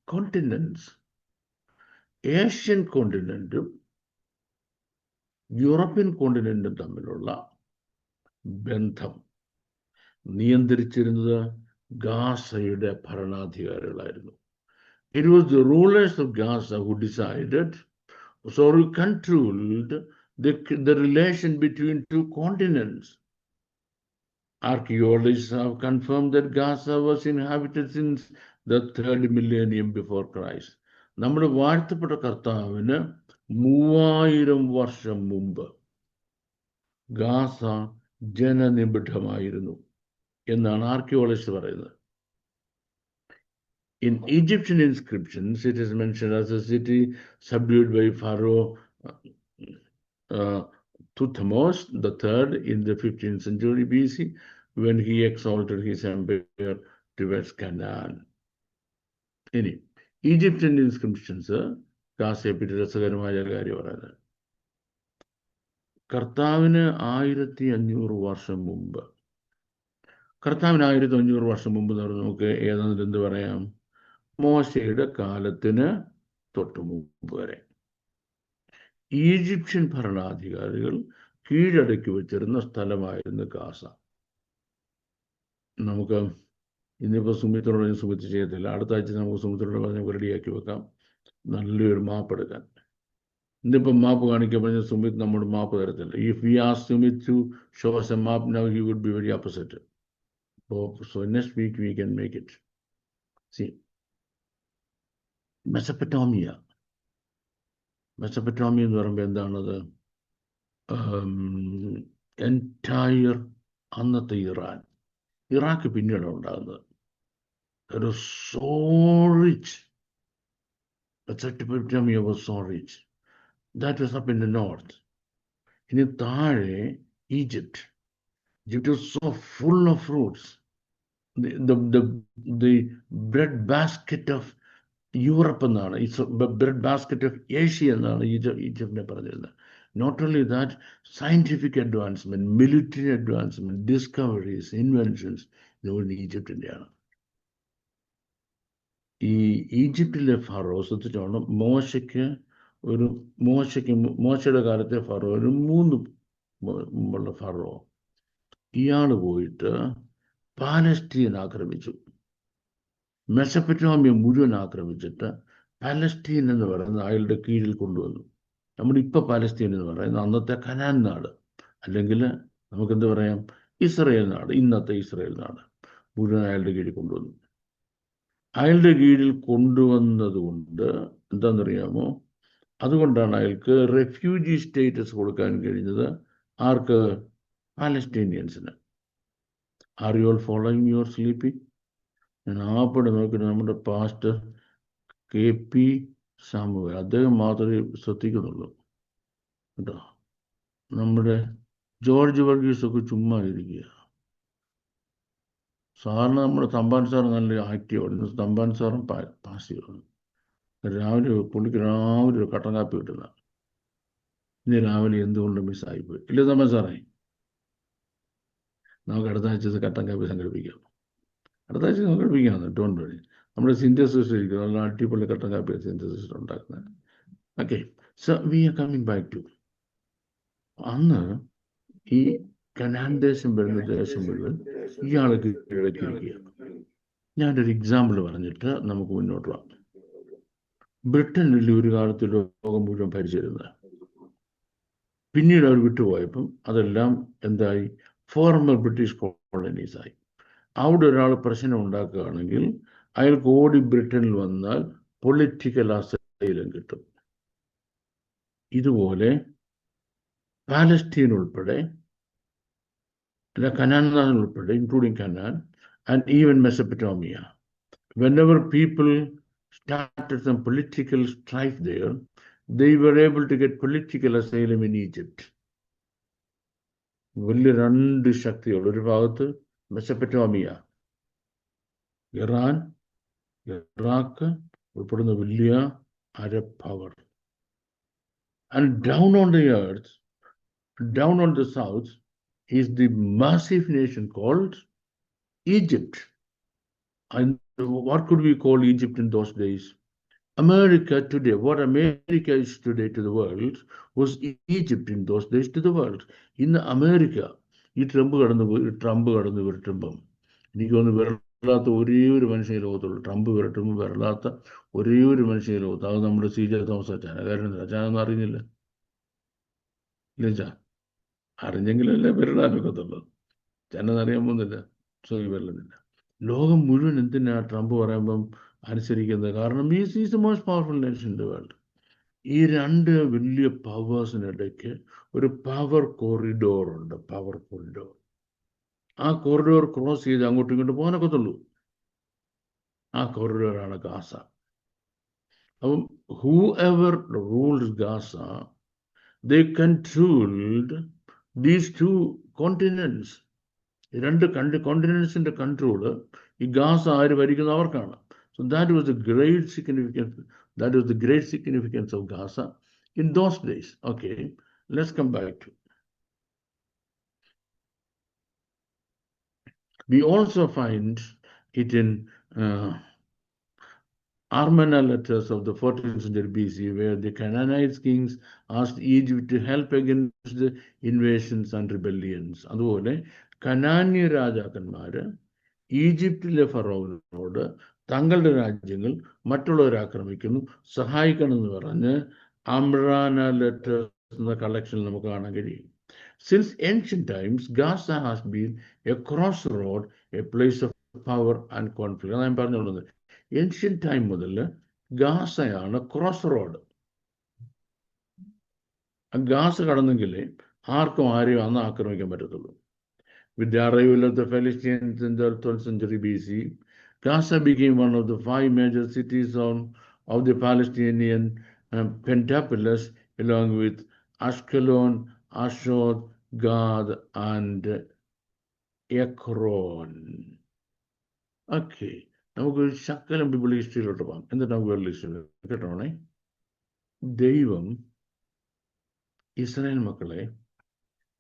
continents. Asian കോണ്ടിനെന്റും യൂറോപ്യൻ കോണ്ടിനെന്റും തമ്മിലുള്ള ബന്ധം നിയന്ത്രിച്ചിരുന്നത് ഗാസയുടെ ഭരണാധികാരികളായിരുന്നു. It was the rulers of Gaza who decided, so who controlled the relation between two continents. Archaeologists have confirmed that Gaza was inhabited since the 3rd millennium before Christ. നമ്മുടെ വാഴ്ത്തപ്പെട്ട കർത്താവിന് 3000 വർഷം മുമ്പ് ഗാസ ജനനിബിഡമായിരുന്നു എന്നാണ് ആർക്കിയോളജിസ്റ്റ് പറയുന്നത്. In Egyptian inscriptions, it is mentioned as a city subdued by Pharaoh Thutmose III in the 15th century BC, when he exalted his empire towards Canaan. ഇനി Egyptian inscriptions ഗാസയെ പറ്റി രസകരമായ കാര്യം പറയുന്നത്, കർത്താവിന് 1500 വർഷം മുമ്പ് എന്ന് പറഞ്ഞാൽ നമുക്ക് ഏതാണ്ട് എന്ത് പറയാം, മോശയുടെ കാലത്തിന് തൊട്ട് മുമ്പ് വരെ ഈജിപ്ഷ്യൻ ഭരണാധികാരികൾ കീഴടക്കി വെച്ചിരുന്ന സ്ഥലമായിരുന്നു ഗാസ. നമുക്ക് ഇന്നിപ്പോൾ സുമിത്രോട് സുമിത്ത് ചെയ്യത്തില്ല, അടുത്ത ആഴ്ച നമുക്ക് സുമിത്രോട് പറഞ്ഞ് റെഡിയാക്കി വെക്കാം നല്ലൊരു മാപ്പ് എടുക്കാൻ. ഇന്നിപ്പം മാപ്പ് കാണിക്കാൻ പറഞ്ഞ സുമിത് നമ്മുടെ മാപ്പ് തരത്തില്ല. If we ask Sumit to show us a map now, he would be very opposite. So next week we can make it. See, Mesopotamia എന്ന് പറയുമ്പോൾ എന്താണത്? എൻറ്റയർ അന്നത്തെ ഇറാഖ് പിന്നീട് ഉണ്ടാകുന്നത്. It was so rich. Mesopotamia was so rich. That was up in the north. ഇനി താഴെ Egypt was so full of fruits. The bread basket of Europe എന്നാണ്, bread basket of Asia എന്നാണ് ഈജിപ്തിനെ പറഞ്ഞിരുന്നത്. Not only that, scientific advancement, military advancement, discoveries, inventions ഇതുകൊണ്ട് ഈജിപ്തിൻ്റെയാണ്. ഈ ഈജിപ്തിലെ ഫറോസ് എത്തിച്ചാണ് മോശയുടെ കാലത്തെ ഫറോ, ഒരു 3 മുമ്പുള്ള ഫറോ, ഇയാൾ പോയിട്ട് പാലസ്തീൻ ആക്രമിച്ചു. മെസപ്പൊട്ടോമിയ മുഴുവൻ ആക്രമിച്ചിട്ട് പാലസ്തീൻ എന്ന് പറയുന്നത് അയാളുടെ കീഴിൽ കൊണ്ടുവന്നു. നമ്മളിപ്പോൾ പാലസ്തീൻ എന്ന് പറയുന്നത് അന്നത്തെ കനാൻ നാട്, അല്ലെങ്കിൽ നമുക്കെന്ത് പറയാം, ഇസ്രയേൽ നാട്, ഇന്നത്തെ ഇസ്രയേൽ നാട് മുഴുവൻ അയാളുടെ കീഴിൽ കൊണ്ടുവന്നു. അയാളുടെ കീഴിൽ കൊണ്ടുവന്നത് കൊണ്ട് എന്താണെന്നറിയാമോ, അതുകൊണ്ടാണ് അയാൾക്ക് റെഫ്യൂജി സ്റ്റേറ്റസ് കൊടുക്കാൻ കഴിഞ്ഞത്. ആർക്ക്? പാലസ്തീനിയൻസിന്. Are you all following your sleeping? ഞാൻ ആപ്പടെ നോക്കിയിട്ട് നമ്മുടെ പാസ്റ്റർ KP സാമുവൽ, അദ്ദേഹം മാത്രമേ ശ്രദ്ധിക്കുന്നുള്ളൂ കേട്ടോ. നമ്മുടെ ജോർജ് വർഗീസൊക്കെ ചുമ്മാ ഇരിക്കുക. സാറിന് നമ്മുടെ തമ്പാൻ സാർ നല്ല ആക്റ്റീവാണ്. തമ്പാൻ സാറും പാസീവാണ്. പുള്ളിക്ക് രാവിലെ ഒരു കട്ടൻ കാപ്പി കിട്ടുന്ന. ഇന്ന് രാവിലെ എന്തുകൊണ്ട് മിസ്സായിപ്പോയി ഇല്ല തമ്പാൻ സാറേ? നമുക്ക് അടുത്ത ആഴ്ച കട്ടൻ കാപ്പി സംഘടിപ്പിക്കാം. അടുത്ത ആഴ്ച സംഘടിപ്പിക്കാമെന്ന്. Don't worry. നമ്മുടെ സിന്തസിസ്റ്റ് ഇരിക്കും, നല്ല അടിപൊളി കട്ടൻ കാപ്പി സിന്തസിസ്റ്റ് ഉണ്ടാക്കുന്നത്. Okay, so we are coming back to, അന്ന് ഈ കനാൻ ദേശം വരുന്ന ദേശം മുഴുവൻ ഇയാൾക്ക് കീഴടക്കിയിരിക്കുക. ഞാനൊരു എക്സാമ്പിൾ പറഞ്ഞിട്ട് നമുക്ക് മുന്നോട്ട് പോകാം. ബ്രിട്ടനിൽ ഒരു കാലത്ത് ലോകം മുഴുവൻ ഭരിച്ചിരുന്നത്, പിന്നീട് അവർ വിട്ടുപോയപ്പം അതെല്ലാം എന്തായി? ഫോർമർ ബ്രിട്ടീഷ് കോളനീസായി. അവിടെ ഒരാൾ പ്രശ്നം ഉണ്ടാക്കുകയാണെങ്കിൽ അയാൾക്ക് ഓടി ബ്രിട്ടനിൽ വന്നാൽ പൊളിറ്റിക്കൽ അസൈലം കിട്ടും. ഇതുപോലെ പാലസ്തീൻ ഉൾപ്പെടെ, കനാൻ ഉൾപ്പെടെ, including Canaan and even Mesopotamia, whenever people started some political strife there, they were able to get political asylum in Egypt. വലിയ 2 ശക്തികൾ, ഒരു ഭാഗത്ത് മെസപ്പൊട്ടോമിയ, ഇറാൻ, ഇറാഖ് ഉൾപ്പെടുന്ന വലിയ Arab power. And down on the earth, down on the south, is the massive nation called Egypt. And what could we call Egypt in those days? America today, what America is today to the world, was Egypt in those days to the world. In America, ഈ Trump കടന്നു വിരട്ടുമ്പം എനിക്ക് തോന്നുന്നു വിരലാത്ത ഒരേ ഒരു മനുഷ്യൻ ലോകത്തുള്ളൂ. Trump വിരട്ടുമ്പോൾ വിരലാത്ത ഒരേ ഒരു മനുഷ്യൻ ലോകത്ത്, അത് നമ്മുടെ CJ തോമസ് അച്ചാന. കാരണം അച്ചാനൊന്നും അറിയുന്നില്ല ഇല്ല ചാ, അറിഞ്ഞെങ്കിലല്ലേ വിരലാനൊക്കത്തുള്ളൂ. ചാനറിയാൻ പോകുന്നില്ല, സോ ഈ വിരലുന്നില്ല. ലോകം മുഴുവൻ എന്തിനാ ട്രംപ് പറയുമ്പം അനുസരിക്കുന്നത്? കാരണം is the most powerful nation in the world. ഈ രണ്ട് വലിയ പവേഴ്സിനിടയ്ക്ക് ഒരു പവർ കോറിഡോർ ഉണ്ട്. Power corridor. ആ കോറിഡോർ ക്രോസ് ചെയ്ത് അങ്ങോട്ടും ഇങ്ങോട്ടും പോകാനൊക്കത്തുള്ളൂ. ആ കോറിഡോറാണ് ഗാസ. അപ്പം whoever ruled Gaza, they controlled these two continents. രണ്ട് കോണ്ടിനെന്റ്സിന്റെ കൺട്രോള് ഈ ഗാസ ആര് ഭരിക്കുന്ന അവർക്കാണ്. So that was the great significance. That was the great significance of Gaza in those days. Okay, let's come back to. We also find it in Amarna letters of the 14th century BC, where the Canaanite kings asked Egypt to help against the invasions and rebellions. അതുപോലെ കനാന്യ രാജാക്കന്മാര് ഈജിപ്തിലെ ഫറോവിനോട് തങ്ങളുടെ രാജ്യങ്ങൾ മറ്റുള്ളവരെ ആക്രമിക്കുന്നു, സഹായിക്കണമെന്ന് പറഞ്ഞ് അമ്രാന letters എന്ന കളക്ഷനിൽ നമുക്ക് കാണാൻ കഴിയും. Since ancient times, Gaza has been a crossroad, a place of power and conflict. ഞാൻ പറഞ്ഞുകൊണ്ടത് ഏൻഷ്യൻ ടൈം മുതൽ ഗാസയാണ് ക്രോസ് റോഡ്. ഗാസ കടന്നെങ്കിലേ ആർക്കും ആരെയും അന്ന് ആക്രമിക്കാൻ പറ്റത്തുള്ളൂ. With the arrival of the Philistines in the 12th century BC, Gaza became one of the 5 major cities of the Palestinian Pentapolis, along with Ashkelon, Ashdod, Gath, and Ekron. Okay, നമുക്ക് ശകലം ബിബിൾ ഹിസ്റ്ററിയിലോട്ട് പോകാം. എന്നിട്ട് നമുക്ക് വേൾഡ് ഹിസ്റ്ററി കേട്ടോണേ. ദൈവം Israel മക്കളെ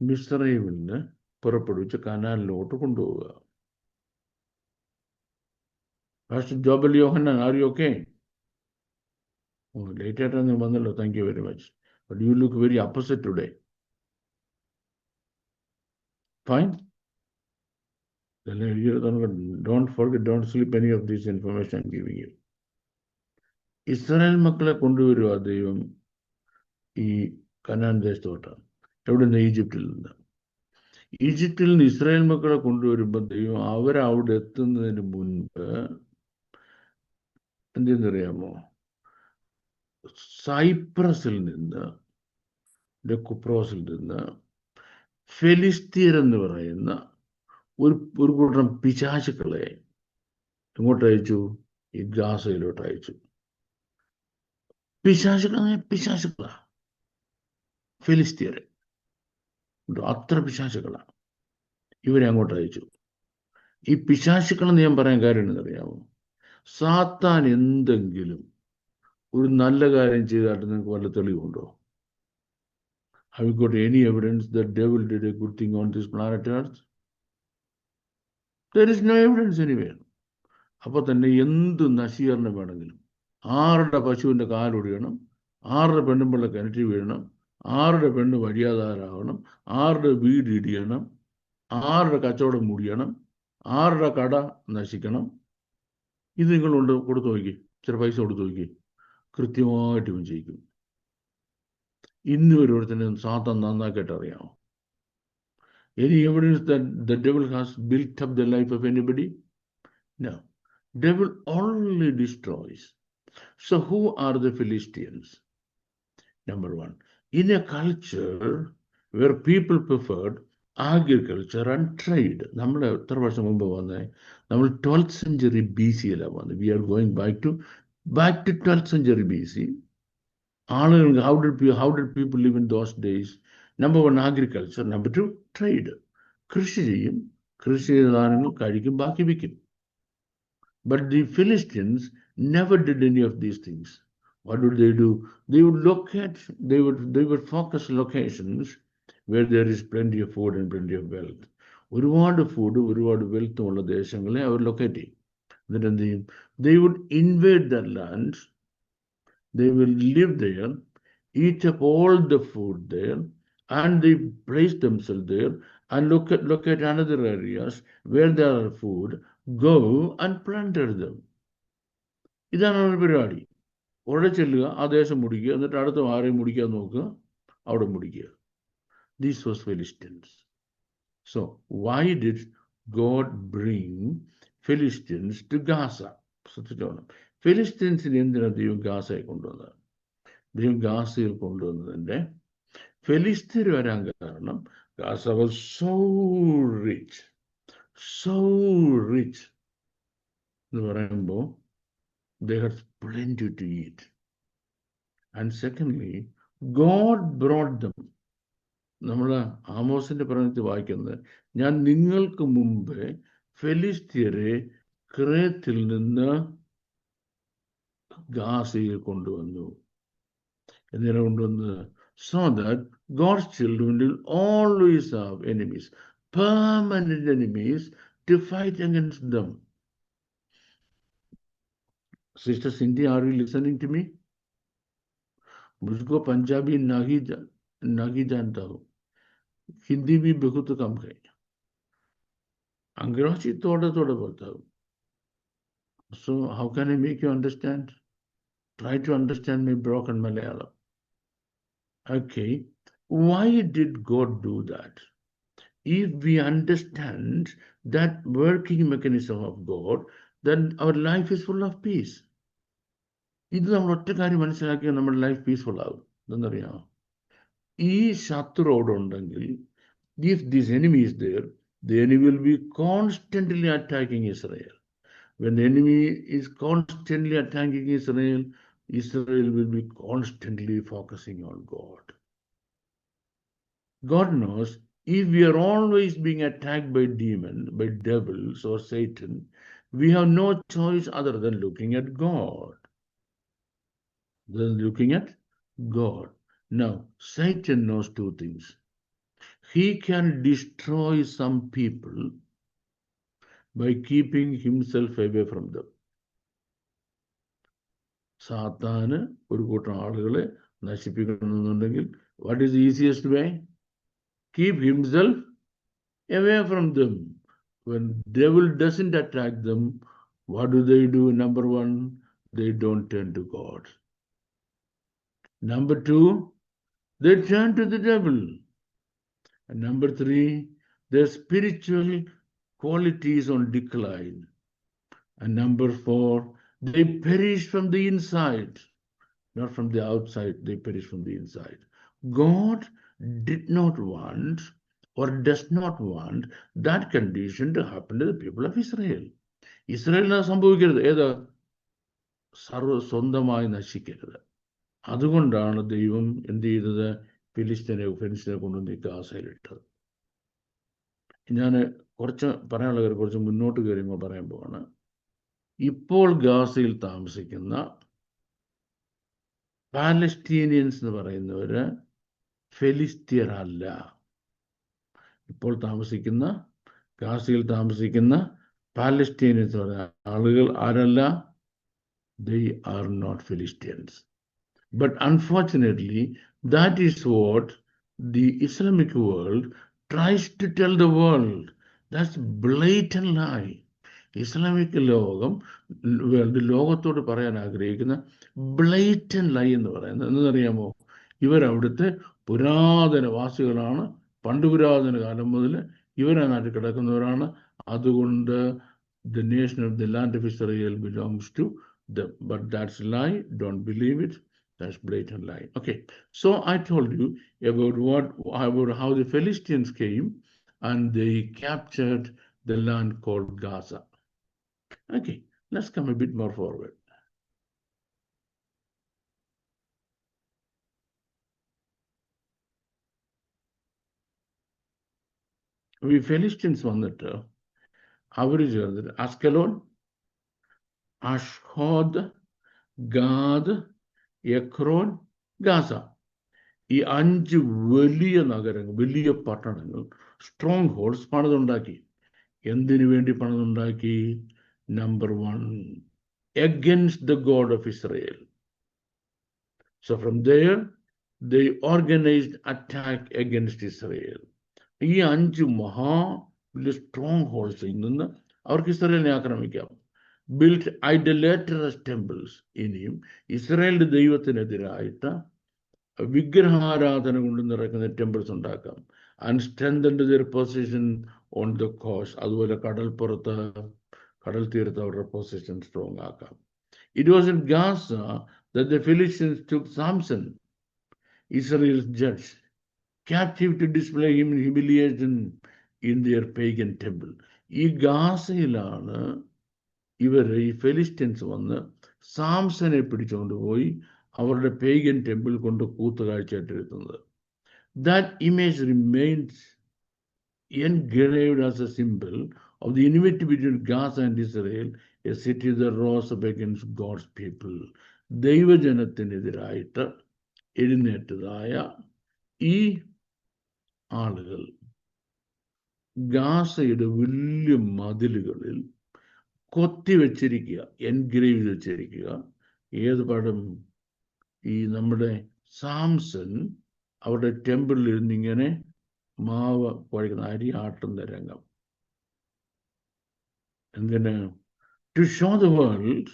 മിസ്രയീമിൽ നിന്ന് പുറപ്പെടുവിച്ച് കനാലിലോട്ട് കൊണ്ടുപോവുക. Pastor Jobel Yohanan, are you okay? Oh, late ആയിട്ടാണ് ഞാൻ വന്നല്ലോ. Thank you very much. But you look very opposite today. Fine? Don't forget, don't sleep any of this information I'm giving you. Israel മക്കളെ കൊണ്ടുവരുക ദൈവം ഈ Canaan ദേശത്തോട്ടാണ്. എവിടെ നിന്ന്? ഈജിപ്തിൽ നിന്ന്. ഈജിപ്തിൽ നിന്ന് ഇസ്രായേൽ മക്കളെ കൊണ്ടുവരുമ്പോൾ ദൈവം അവരവിടെ എത്തുന്നതിന് മുൻപ് എന്തെന്നറിയാമോ? സൈപ്രസിൽ നിന്ന്, കുപ്രോസിൽ നിന്ന് ഫെലിസ്തീർ എന്ന് പറയുന്ന ഒരു കൂട്ടം പിശാചുക്കളെ എങ്ങോട്ട് അയച്ചു? ഈ ഗാസയിലോട്ട് അയച്ചു. പിശാചുക്കളാ ഫെലിസ്തീരെ, അത്ര പിശാചുക്കളാണ്. ഇവരെ അങ്ങോട്ട് അയച്ചു. ഈ പിശാചുക്കളെന്ന് ഞാൻ പറയാൻ കാര്യം എന്നറിയാമോ? സാത്താൻ എന്തെങ്കിലും ഒരു നല്ല കാര്യം ചെയ്തായിട്ട് നിങ്ങൾക്ക് വല്ല തെളിവുണ്ടോ? Have you got any evidence that devil did a good thing on this planet Earth? There is no evidence anywhere. അപ്പോൾ തന്നെ എന്ത് നശീകരണം വേണമെങ്കിലും, ആരുടെ പശുവിൻ്റെ കാലൊടിയണം, ആരുടെ പെണ്ണുമ്പിള്ള കിണറ്റി വീഴണം, ആരുടെ പെണ്ണ് വഴിയാധാരാവണം, ആരുടെ വീട് ഇടിയണം, ആരുടെ കച്ചവടം മുടിയണം, ആരുടെ കട നശിക്കണം, ഇത് നിങ്ങളുണ്ട് കൊടുത്തു നോക്കി, ഇച്ചിരി പൈസ കൊടുത്തു നോക്കി, കൃത്യമായിട്ട് വിജയിക്കും. ഇന്ന് ഓരോരുത്തന്നെ സാത്താൻ നന്നാക്കിയിട്ട് അറിയാമോ? Any evidence that the devil has built up the life of anybody? No. Devil only destroys. So who are the Philistines? Number one, in a culture where people preferred agriculture and trade. നമ്മൾ എത്ര വർഷം മുമ്പ് വന്നേ? നമ്മൾ 12th century BC-യിലാണ് വന്നത്. We are going back to 12th century BC. ആളുകൾ how did people live in those days? Number one, agriculture. Number two, trade. കൃഷി ചെയ്യും, കൃഷി ചെയ്ത സാധനങ്ങൾ കഴിക്കും, ബാക്കി വിൽക്കും. But the Philistines never did any of these things. What would they do? They would focus locations where there is plenty of food and plenty of wealth. ഒരുപാട് food, ഒരുപാട് വെൽത്ത് ഉള്ള ദേശങ്ങളെ അവർ ലൊക്കേറ്റ് ചെയ്യും. എന്നിട്ട് എന്ത് ചെയ്യും? They would invade their lands. They will live there, eat up all the food there, and they place themselves there and look at another areas where there are food, go and plunder them. ഇതാണ് അവരുടെ പരിപാടി. അവിടെ ചെല്ലുക, ആ ദേശം മുടിക്കുക, എന്നിട്ട് അടുത്ത ആരെയും മുടിക്കാൻ നോക്കുക, അവിടെ മുടിക്കുക. This was Philistines. So why did God bring Philistines to Gaza? ശ്രദ്ധിച്ചോണം, ഫിലിസ്റ്റീൻസിന് എന്തിനാ ദൈവം ഗാസയെ കൊണ്ടുവന്നത്? ഗാസയിൽ കൊണ്ടുവന്നതിൻ്റെ ഫെലിസ്തീർ വരാൻ കാരണം ഗാസ വാസ് സോ റിച്ച് എന്ന് പറയുമ്പോൾ they had plenty to eat. And secondly, God brought them. നമ്മൾ ആമോസിന്റെ പ്രവചനത്തിൽ വായിക്കുന്നത്, ഞാൻ നിങ്ങൾക്ക് മുമ്പ് ഫെലിസ്തീയരെ ക്രേത്തിൽ നിന്ന് ഗാസയിൽ കൊണ്ടുവന്നു. എന്തിനാ കൊണ്ടുവന്നത്? So that God's children will always have enemies, permanent enemies to fight against them. Sister Cindy, are you listening to me? मुझको पंजाबी नहीं जानता हूँ, हिंदी भी बहुत कम है, अंग्रेजी थोड़ा बोलता हूँ. So how can I make you understand? Try to understand my broken Malayalam. Okay, why did God do that? If we understand that working mechanism of God, then our life is full of peace. ഇത് നമ്മൾ ഒറ്റ കാര്യം മനസ്സിലാക്കിയാൽ നമ്മുടെ life peaceful ആകും. എന്തെന്നറിയാമോ? ഈ ശത്രുവോട് ഉണ്ടെങ്കിൽ, if this enemy is there, the enemy will be constantly attacking Israel. When the enemy is constantly attacking Israel, Israel will be constantly focusing on God. God knows if we are always being attacked by demons, by devils or Satan, we have no choice other than looking at God. Now, Satan knows two things. He can destroy some people by keeping himself away from them. സാത്താന് ഒരു കൂട്ടം ആളുകളെ നശിപ്പിക്കണമെന്നുണ്ടെങ്കിൽ, what is the easiest way? Keep himself away from them. When devil doesn't attack them, what do? Number one, they don't turn to God. Number two, they turn to the devil. And number three, their spiritual qualities on decline. And number four, they perish from the inside, not from the outside, they perish from the inside. God did not want or does not want that condition to happen to the people of Israel. ഇസ്രായേലിന് സംഭവിക്കരുത്. ഏതാ? സ്വന്തമായി നശിക്കരുത്. അതുകൊണ്ടാണ് ദൈവം എന്ത് ചെയ്തത്? ഫെലിസ്തീനെ കൊണ്ടുവന്ന് ഗാസയിലിട്ടത്. ഞാൻ കുറച്ച് പറയാനുള്ള കുറച്ച് മുന്നോട്ട് കയറിയുമ്പോൾ പറയാൻ പോവാണ്. ഇപ്പോൾ ഗാസയിൽ താമസിക്കുന്ന പാലസ്റ്റീനിയൻസ് എന്ന് പറയുന്നവര് ഫെലിസ്തീയർ അല്ല. ഇപ്പോൾ ഗാസയിൽ താമസിക്കുന്ന പാലസ്റ്റീനിയൻസ് എന്ന് പറയുന്ന ആളുകൾ ആരല്ല? They are not Philistines. But unfortunately, that is what the Islamic world tries to tell the world. That's blatant lie. Islamic ലോകത്തോട് പറയാൻ ആഗ്രഹിക്കുന്ന ബ്ലേറ്റന്റ് ലൈ എന്ന് പറയുന്നത് എന്നറിയാമോ? ഇവരവിടുത്തെ പുരാതനവാസികളാണ്. പുരാതന കാലം മുതൽ ഇവരാ നാട്ടിൽ കിടക്കുന്നവരാണ്. അതുകൊണ്ട് the nation of the land of Israel belongs to them. But that's a lie. Don't believe it. That's blatant lie. Okay, so I told you about how the Philistines came and they captured the land called Gaza. Okay, let's come a bit more forward. ഈ ഫെലിസ്റ്റീൻസ് വന്നിട്ട് അവർ ചേർന്നിട്ട് അസ്കലോൺ, അഷ്ഹോദ്, Gad, Ekron, Gaza, ഈ 5 വലിയ നഗരങ്ങൾ, വലിയ പട്ടണങ്ങൾ, strong holds പണിതുണ്ടാക്കി. എന്തിനു വേണ്ടി പണിതുണ്ടാക്കി? Number one, against the God of Israel. So from there, they organized attack against Israel. ഈ 5 വലിയ സ്ട്രോങ് ഹോൾഡ്സിൽ നിന്ന് അവർക്ക് ഇസ്രായേലിനെ ആക്രമിക്കാം. Built ഐഡലേറ്ററസ് temples. ഇനിയും ഇസ്രായേലിന്റെ ദൈവത്തിനെതിരായിട്ട് വിഗ്രഹാരാധന കൊണ്ട് നിറയ്ക്കുന്ന ടെമ്പിൾസ് ഉണ്ടാക്കാം. And strengthened there position on the cost. അതുപോലെ കടൽ തീരത്ത് അവരുടെ പൊസിഷൻ സ്ട്രോങ് ആക്കാം. It was in Gaza that the Philistines took Samson, Israel's judge, captive to display him in humiliation in their pagan temple. ഈ ഗാസയിലാണ് ഈ ഫെലിസ്റ്റൻസ് വന്ന് സാംസനെ പിടിച്ചുകൊണ്ട് പോയി അവരുടെ പേഗൻ ടെമ്പിൾ കൊണ്ട് കൂത്തുകാഴ്ചയായിട്ടിരുന്നത്. That image remains engraved as a symbol of the enmity between Gaza and Israel, a city that rose up against God's people. ദൈവജനത്തിനെതിരായിട്ട് എഴുന്നേറ്റതായ ഈ ആളുകൾ ഗാസയുടെ വലിയ മതിലുകളിൽ കൊത്തിവെച്ചിരിക്കുക, എൻഗ്രേവ് വെച്ചിരിക്കുക. ഏത് പടം? ഈ നമ്മുടെ സാംസൺ അവരുടെ ടെമ്പിളിൽ ഇരുന്നിങ്ങനെ മാവ് കുഴക്കുന്ന അരി ആട്ടുന്ന രംഗം. എന്തിന്? To show the world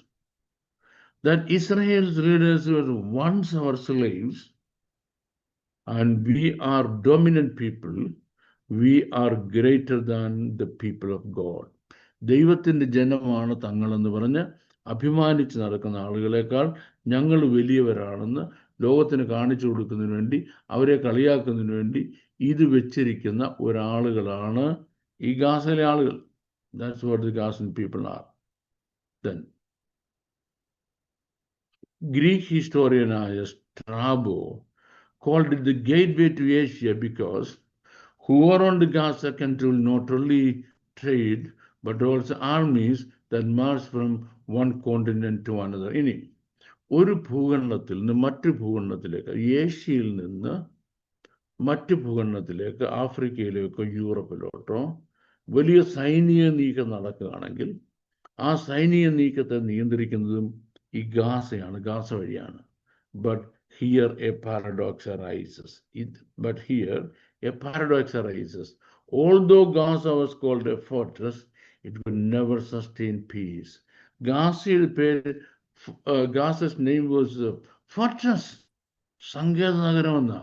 that Israel's leaders were once our slaves and we are dominant people, we are greater than the people of God. ദൈവത്തിൻ്റെ ജനമാണ് തങ്ങളെന്ന് പറഞ്ഞ് അഭിമാനിച്ച് നടക്കുന്ന ആളുകളെക്കാൾ ഞങ്ങൾ വലിയവരാണെന്ന് ലോകത്തിന് കാണിച്ചു കൊടുക്കുന്നതിന് വേണ്ടി, അവരെ കളിയാക്കുന്നതിന് വേണ്ടി ഇത് വെച്ചിരിക്കുന്ന ഒരാളുകളാണ് ഈ ഗാസയിലെ ആളുകൾ. That's what the Gazan people are. Then Greek historian Strabo called it the gateway to Asia because whoever on the Gaza controlled not only trade but also armies that marched from one continent to another. ഇനി ഒരു ഭൂഖണ്ഡത്തിൽ നിന്ന് മറ്റു ഭൂഖണ്ഡത്തിലേക്ക്, ഏഷ്യയിൽ നിന്ന് മറ്റു ഭൂഖണ്ഡത്തിലേക്ക്, ആഫ്രിക്കയിലേക്കോ യൂറോപ്പിലോട്ടോ വലിയ സൈനിക നീക്കം നടക്കുകയാണെങ്കിൽ ആ സൈനിക നീക്കത്തെ നിയന്ത്രിക്കുന്നതും ഈ ഗാസയാണ്, ഗാസ വഴിയാണ്. But here A paradox arises. Although Gaza was called a fortress, it could never sustain peace. Gaza's name was fortress, സങ്കേത നഗരം എന്ന.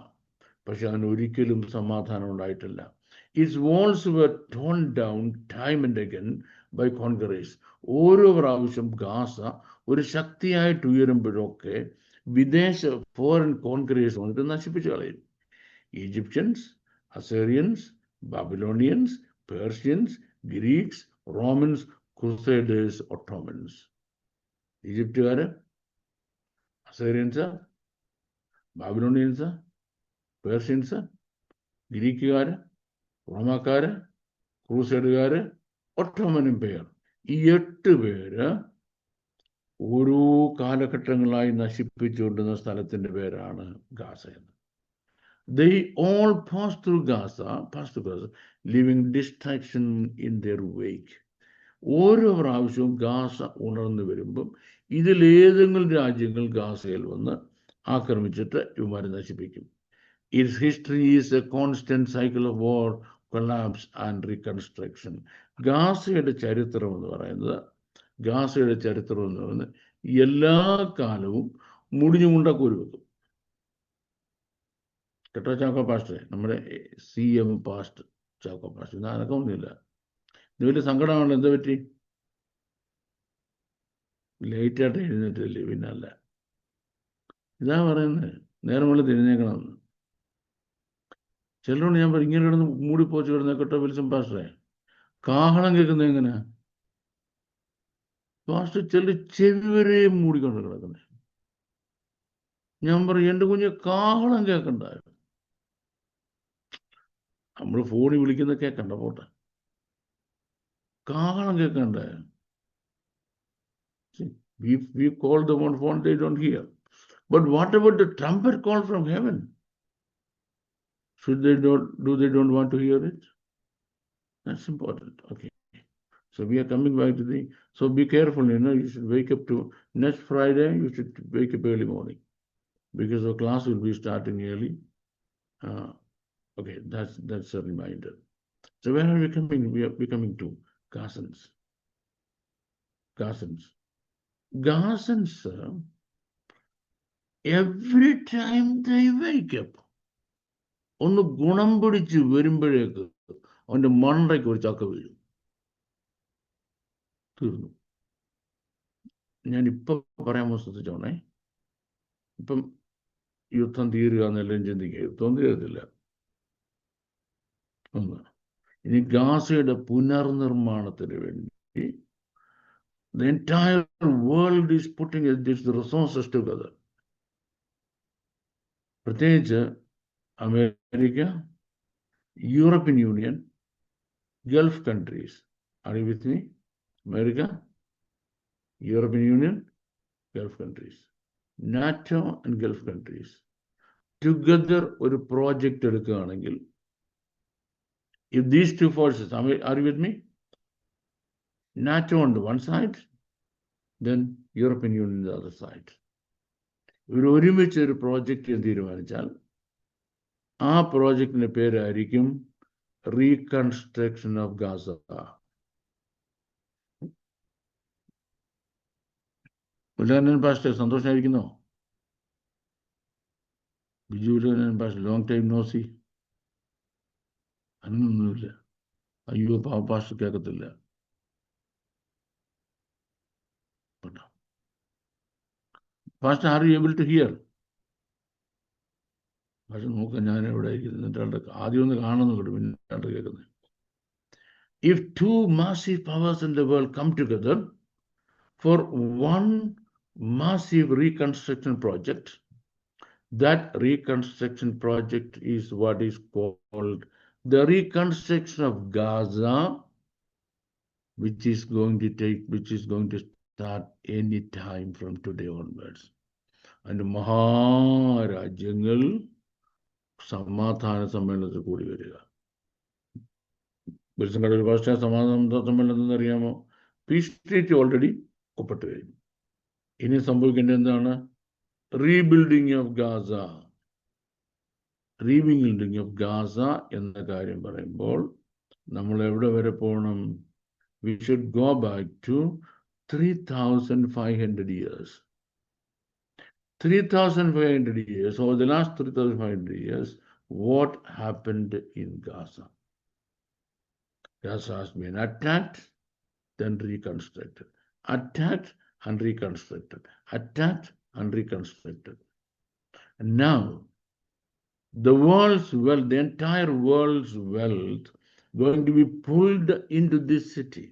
പക്ഷെ അതിന് ഒരിക്കലും സമാധാനം ഉണ്ടായിട്ടില്ല. Its walls were torn down time and again by conquerors. ഓരോ പ്രാവശ്യം ഗാസ ഒരു ശക്തിയായിട്ട് ഉയരുമ്പോഴൊക്കെ വിദേശ ഫോറിൻ കോൺഗ്രേഴ്സ് വന്നിട്ട് നശിപ്പിച്ചു കളയും. Egyptians, Assyrians, Babylonians, Persians, Greeks, Romans, crusaders, Ottomans. ഈജിപ്തുകാര്, അസേറിയൻസ്, ബാബിലോണിയൻസ്, പേർഷ്യൻസ്, ഗ്രീക്കുകാര്, റോമാക്കാര്, ക്രൂസൈഡുകാര്, ഒട്ടോമൻ എംപയർ. ഈ 8 പേര് ഓരോ കാലഘട്ടങ്ങളായി നശിപ്പിച്ചുകൊണ്ടിരുന്ന സ്ഥലത്തിന്റെ പേരാണ് ഗാസ എന്ന്. They all passed through Gaza, leaving destruction in their wake. ഓരോ പ്രാവശ്യവും ഗാസ ഉണർന്നു വരുമ്പം ഇതിലേതെങ്കിലും രാജ്യങ്ങൾ ഗാസയിൽ വന്ന് ആക്രമിച്ചിട്ട് ഇവന്മാരെ നശിപ്പിക്കും. Its history is a constant cycle of war, collapse and reconstruction. ഗാസയുടെ ചരിത്രം എന്ന് പറയുന്നത് എല്ലാ കാലവും മുടിഞ്ഞുകൊണ്ടൊക്കെ വെക്കും. കേട്ടോ ചാക്കോ പാസ്റ്ററെ, നമ്മുടെ CM പാസ്റ്റ് ചാക്കോ പാസ്റ്റർ. ഇത് അനക്കമൊന്നുമില്ല. ഇത് വലിയ സങ്കടമാണല്ലോ. എന്താ പറ്റി? ലേറ്റായിട്ട് എഴുന്നേറ്റില്ലേ? പിന്നല്ല, ഇതാ പറയുന്നത്, നേരം പോലെ തിരിഞ്ഞേക്കണമെന്ന്. ചിലരോട് ഞാൻ പറയും, ഇങ്ങനെ കിടന്ന് മൂടിപ്പോച്ച് കിടന്ന കേട്ടോ വിൽസം പാസ്റ്ററെ, കാഹളം കേൾക്കുന്നത് എങ്ങനെ? പാസ്റ്റർ ചില ചെവി വരെ മൂടിക്കൊണ്ട് കിടക്കുന്നത്. ഞാൻ പറയും, എൻ്റെ കുഞ്ഞ് കാഹളം കേൾക്കണ്ട. നമ്മൾ ഫോണിൽ വിളിക്കുന്ന കേൾക്കണ്ട, പോട്ടെ, കാഹളം കേൾക്കണ്ടേ? We call them on phone, they don't hear. But what about the trumpet call from heaven? Should they don't want to hear it? That's important. Okay. So we are coming back to so be careful, you should wake up to, next Friday, you should wake up early morning because the class will be starting early. Okay, that's a reminder. So where are we coming? We're coming to Gazans. Every time they wake up, ഒന്ന് ഗുണം പിടിച്ച് വരുമ്പോഴേക്ക് അവൻ്റെ മണ്ടയ്ക്ക് ഒരു ചക്ക വീഴും. തീർന്നു. ഞാൻ ഇപ്പൊ പറയാൻ ശ്രദ്ധിച്ചോണേ, ഇപ്പം യുദ്ധം തീരുക എന്നെല്ലാം ചിന്തിക്കുക, യുദ്ധം തീരത്തില്ല. ഒന്ന്. ഇനി ഗാസയുടെ പുനർനിർമ്മാണത്തിന് വേണ്ടി the entire world is putting its resources together. പ്രത്യേകിച്ച് America, European union, Gulf countries. Are you with me? America, European Union, Gulf countries, NATO and Gulf countries together ഒരു പ്രോജക്റ്റ് എടുക്കുകയാണെങ്കിൽ, if these two forces, are you with me? NATO on the one side, then European Union on the other side. ഇവർ ഒരുമിച്ച് ഒരു project തീരുമാനിച്ചാൽ ആ പ്രോജക്റ്റിന്റെ പേരായിരിക്കും reconstruction of Gaza. Muraleedharan pastor സന്തോഷമായിരിക്കുന്നോ? Biju Muraleedharan pastor, long time no see. അങ്ങനൊന്നുമില്ല. അയ്യോ പാസ്റ്റർ കേൾക്കത്തില്ല. Pastor, are you able to hear? പക്ഷെ നോക്കാം, ഞാൻ എവിടെ എന്നിട്ട് ആദ്യം ഒന്ന് കാണുന്നു കേട്ടോ, പിന്നെ കേൾക്കുന്നത്. If two massive powers in the world come together for one massive reconstruction project, that reconstruction project is what is called the reconstruction of Gaza, which is going to start any time from today onwards. And മഹാരാജ്യങ്ങൾ സമാധാന സമ്മേളനത്തിൽ കൂടി വരിക. ഒരു ഭാഷ സമാധാന സമ്മേളനം എന്നറിയാമോ? Piece treat already ഒപ്പിട്ട് കഴിഞ്ഞു. ഇനി സംഭവിക്കേണ്ടത് എന്താണ്? Rebuilding of Gaza. Rebuilding of Gaza എന്ന കാര്യം പറയുമ്പോൾ നമ്മൾ എവിടെ വരെ പോകണം? We should go back to 3,500 years. 3,500 years, over the last 3,500 years, what happened in Gaza? Gaza has been attacked, then reconstructed. Attacked and reconstructed. Attacked and reconstructed. And now, the world's wealth, the entire world's wealth, going to be pulled into this city.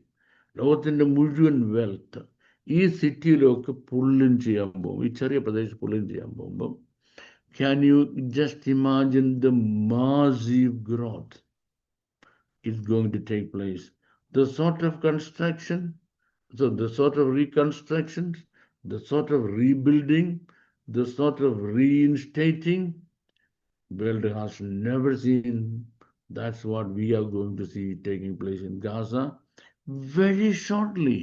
ലോകത്തിൻ്റെ മുഴുവൻ wealth ഈ സിറ്റിയിലൊക്കെ പുള്ളിൻ ചെയ്യാൻ പോകും. ഈ ചെറിയ പ്രദേശത്ത് പുള്ളിൻ ചെയ്യാൻ പോകുമ്പം can you just imagine the massive growth is going to take place? The sort of construction, so the sort of reconstruction, the sort of rebuilding, the sort of reinstating, world has never seen. That's what we are going to see taking place in Gaza very shortly.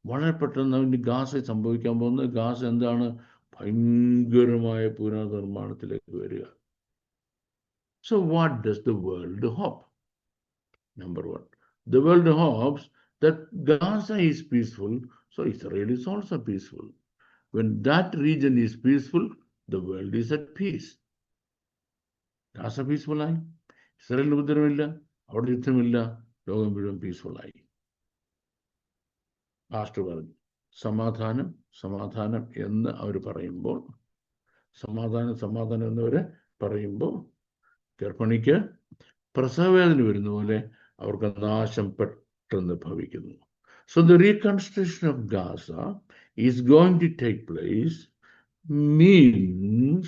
വളരെ പെട്ടെന്ന് Gaza സംഭവിക്കാൻ പോകുന്നത്. Gaza എന്താണ്? ഭയങ്കരമായ പുനർനിർമ്മാണത്തിലേക്ക് വരിക. So what does the world hope? Number one, the world hopes that Gaza is peaceful, so Israel is also peaceful. When that region is peaceful, the world is at peace. Gaza പീസ്ഫുള്ളായി, ഇസ്രായേലിന് ഉപദ്രവമില്ല, അവിടെ യുദ്ധമില്ല, ലോകം മുഴുവൻ പീസ്ഫുള്ളായി. Pastor പറഞ്ഞു സമാധാനം സമാധാനം എന്ന് അവർ പറയുമ്പോൾ, സമാധാനം എന്നവർ പറയുമ്പോൾ ഗർഭിണിക്ക് പ്രസവവേദന വരുന്ന പോലെ അവർക്ക് നാശം പെട്ടെന്ന് ഭവിക്കുന്നു. So the reconstruction of Gaza is going to take place, means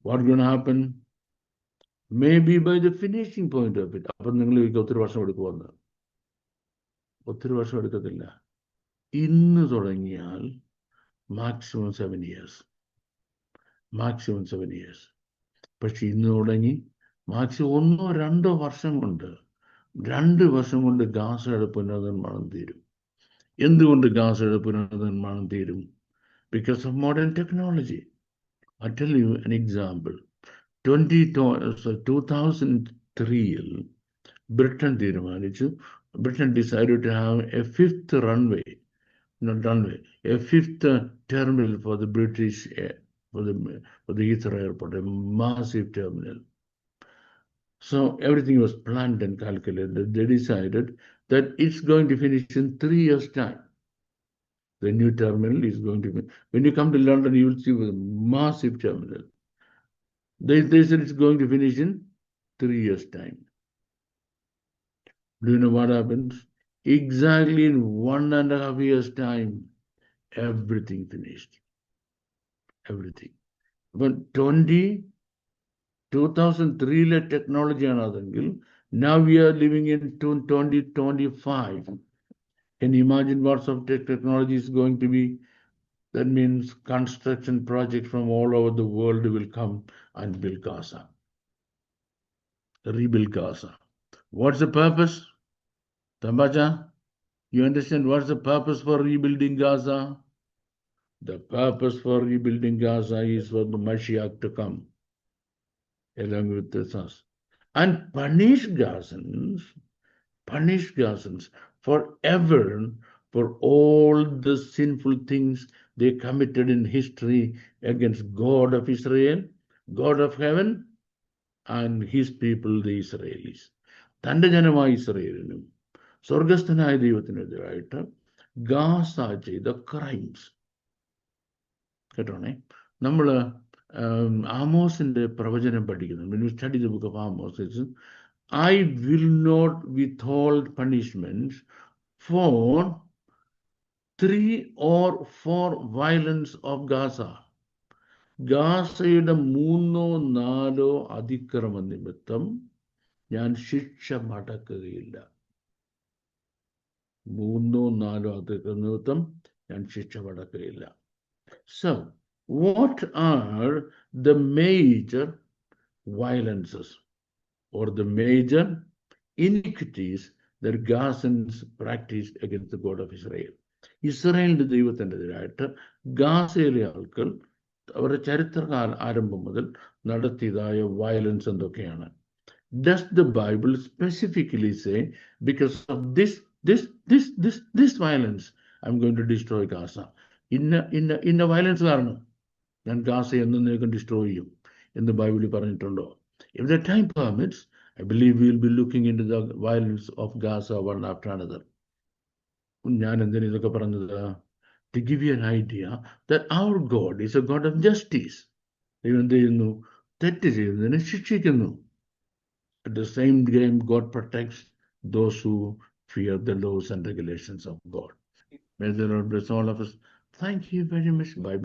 what's going to happen? Maybe by the finishing point of it. അപ്പം നിങ്ങൾ ഒത്തിരി വർഷം എടുക്കുമെന്ന്. ഒത്തിരി വർഷം എടുക്കത്തില്ല. ഇന്ന് തുടങ്ങിയാൽ മാക്സിമം 7 years. Maximum 7 years. പക്ഷെ ഇന്ന് തുടങ്ങി മാക്സിമം 1-2 വർഷം കൊണ്ട്, 2 വർഷം കൊണ്ട് ഗാസയുടെ പുനർനിർമ്മാണം തീരും. എന്തുകൊണ്ട് ഗാസയുടെ പുനർനിർമ്മാണം തീരും? Because of modern technology. I'll tell you an example. 2003-ൽ Britain തീരുമാനിച്ചു. Britain decided to have a fifth runway, a fifth terminal for the British air, for the Heathrow Airport, a massive terminal. So everything was planned and calculated. They decided that it's going to finish in 3 years' time. The new terminal is going to be, when you come to London, you will see a massive terminal. They said it's going to finish in 3 years' time. Do you know what happens? Exactly in 1.5 years' time, everything finished. Everything. But 2003 technology another. Now we are living in 2025. Can you imagine what sort of technology is going to be? That means construction projects from all over the world will come and build Gaza, rebuild Gaza. What's the purpose? Tambaja, you understand what's the purpose for rebuilding Gaza? The purpose for rebuilding Gaza is for the Mashiach to come along with us and punish Gazans forever for all the sinful things they committed in history against God of Israel, God of heaven, and his people, the Israelis. തൻ്റെ ജനമായ ഇസ്രയേലിനും സ്വർഗസ്ഥനായ ദൈവത്തിനെതിരായിട്ട് Gaza ചെയ്ത crimes കേട്ടോണേ. നമ്മൾ ആമോസിന്റെ പ്രവചനം പഠിക്കുന്നു. When we study the book of Amos, it says, I will not withhold punishments for 3 or 4 violence of Gaza. ഗാസയുടെ 3-4 അതിക്രമ നിമിത്തം ഞാൻ ശിക്ഷ മടക്കുകയില്ല. 3-4 അതിക്രമ നിമിത്തം ഞാൻ ശിക്ഷ മടക്കുകയില്ല. So, what are the major violences or the major iniquities that Gazans practiced against the God of Israel? ഇസ്രായേലിന്റെ ദൈവത്തിനെതിരായിട്ട് ഗാസയിലെ ആൾക്കാർ അവരുടെ ചരിത്രകാല ആരംഭം മുതൽ നടത്തിയതായ വയലൻസ് എന്തൊക്കെയാണ്? Does the Bible specifically say, because of this violence, I'm going to destroy Gaza? ഇന്ന violence കാരണം ഞാൻ ഗാസ എന്നേക്കും ഡിസ്ട്രോയ് ചെയ്യും എന്ന് ബൈബിളിൽ പറഞ്ഞിട്ടുണ്ടോ? If the time permits, I believe we will be looking into the violence of Gaza one after another. ഞാൻ എന്തിനാ ഇതൊക്കെ പറഞ്ഞത്? To give you an idea that our God is a God of justice. ദൈവം എന്ത് ചെയ്യുന്നു? തെറ്റ് ചെയ്യുന്നതിനെ ശിക്ഷിക്കുന്നു. At the same time, God protects those who fear the laws and regulations of God. May the Lord bless all of us. Thank you very much. Bye.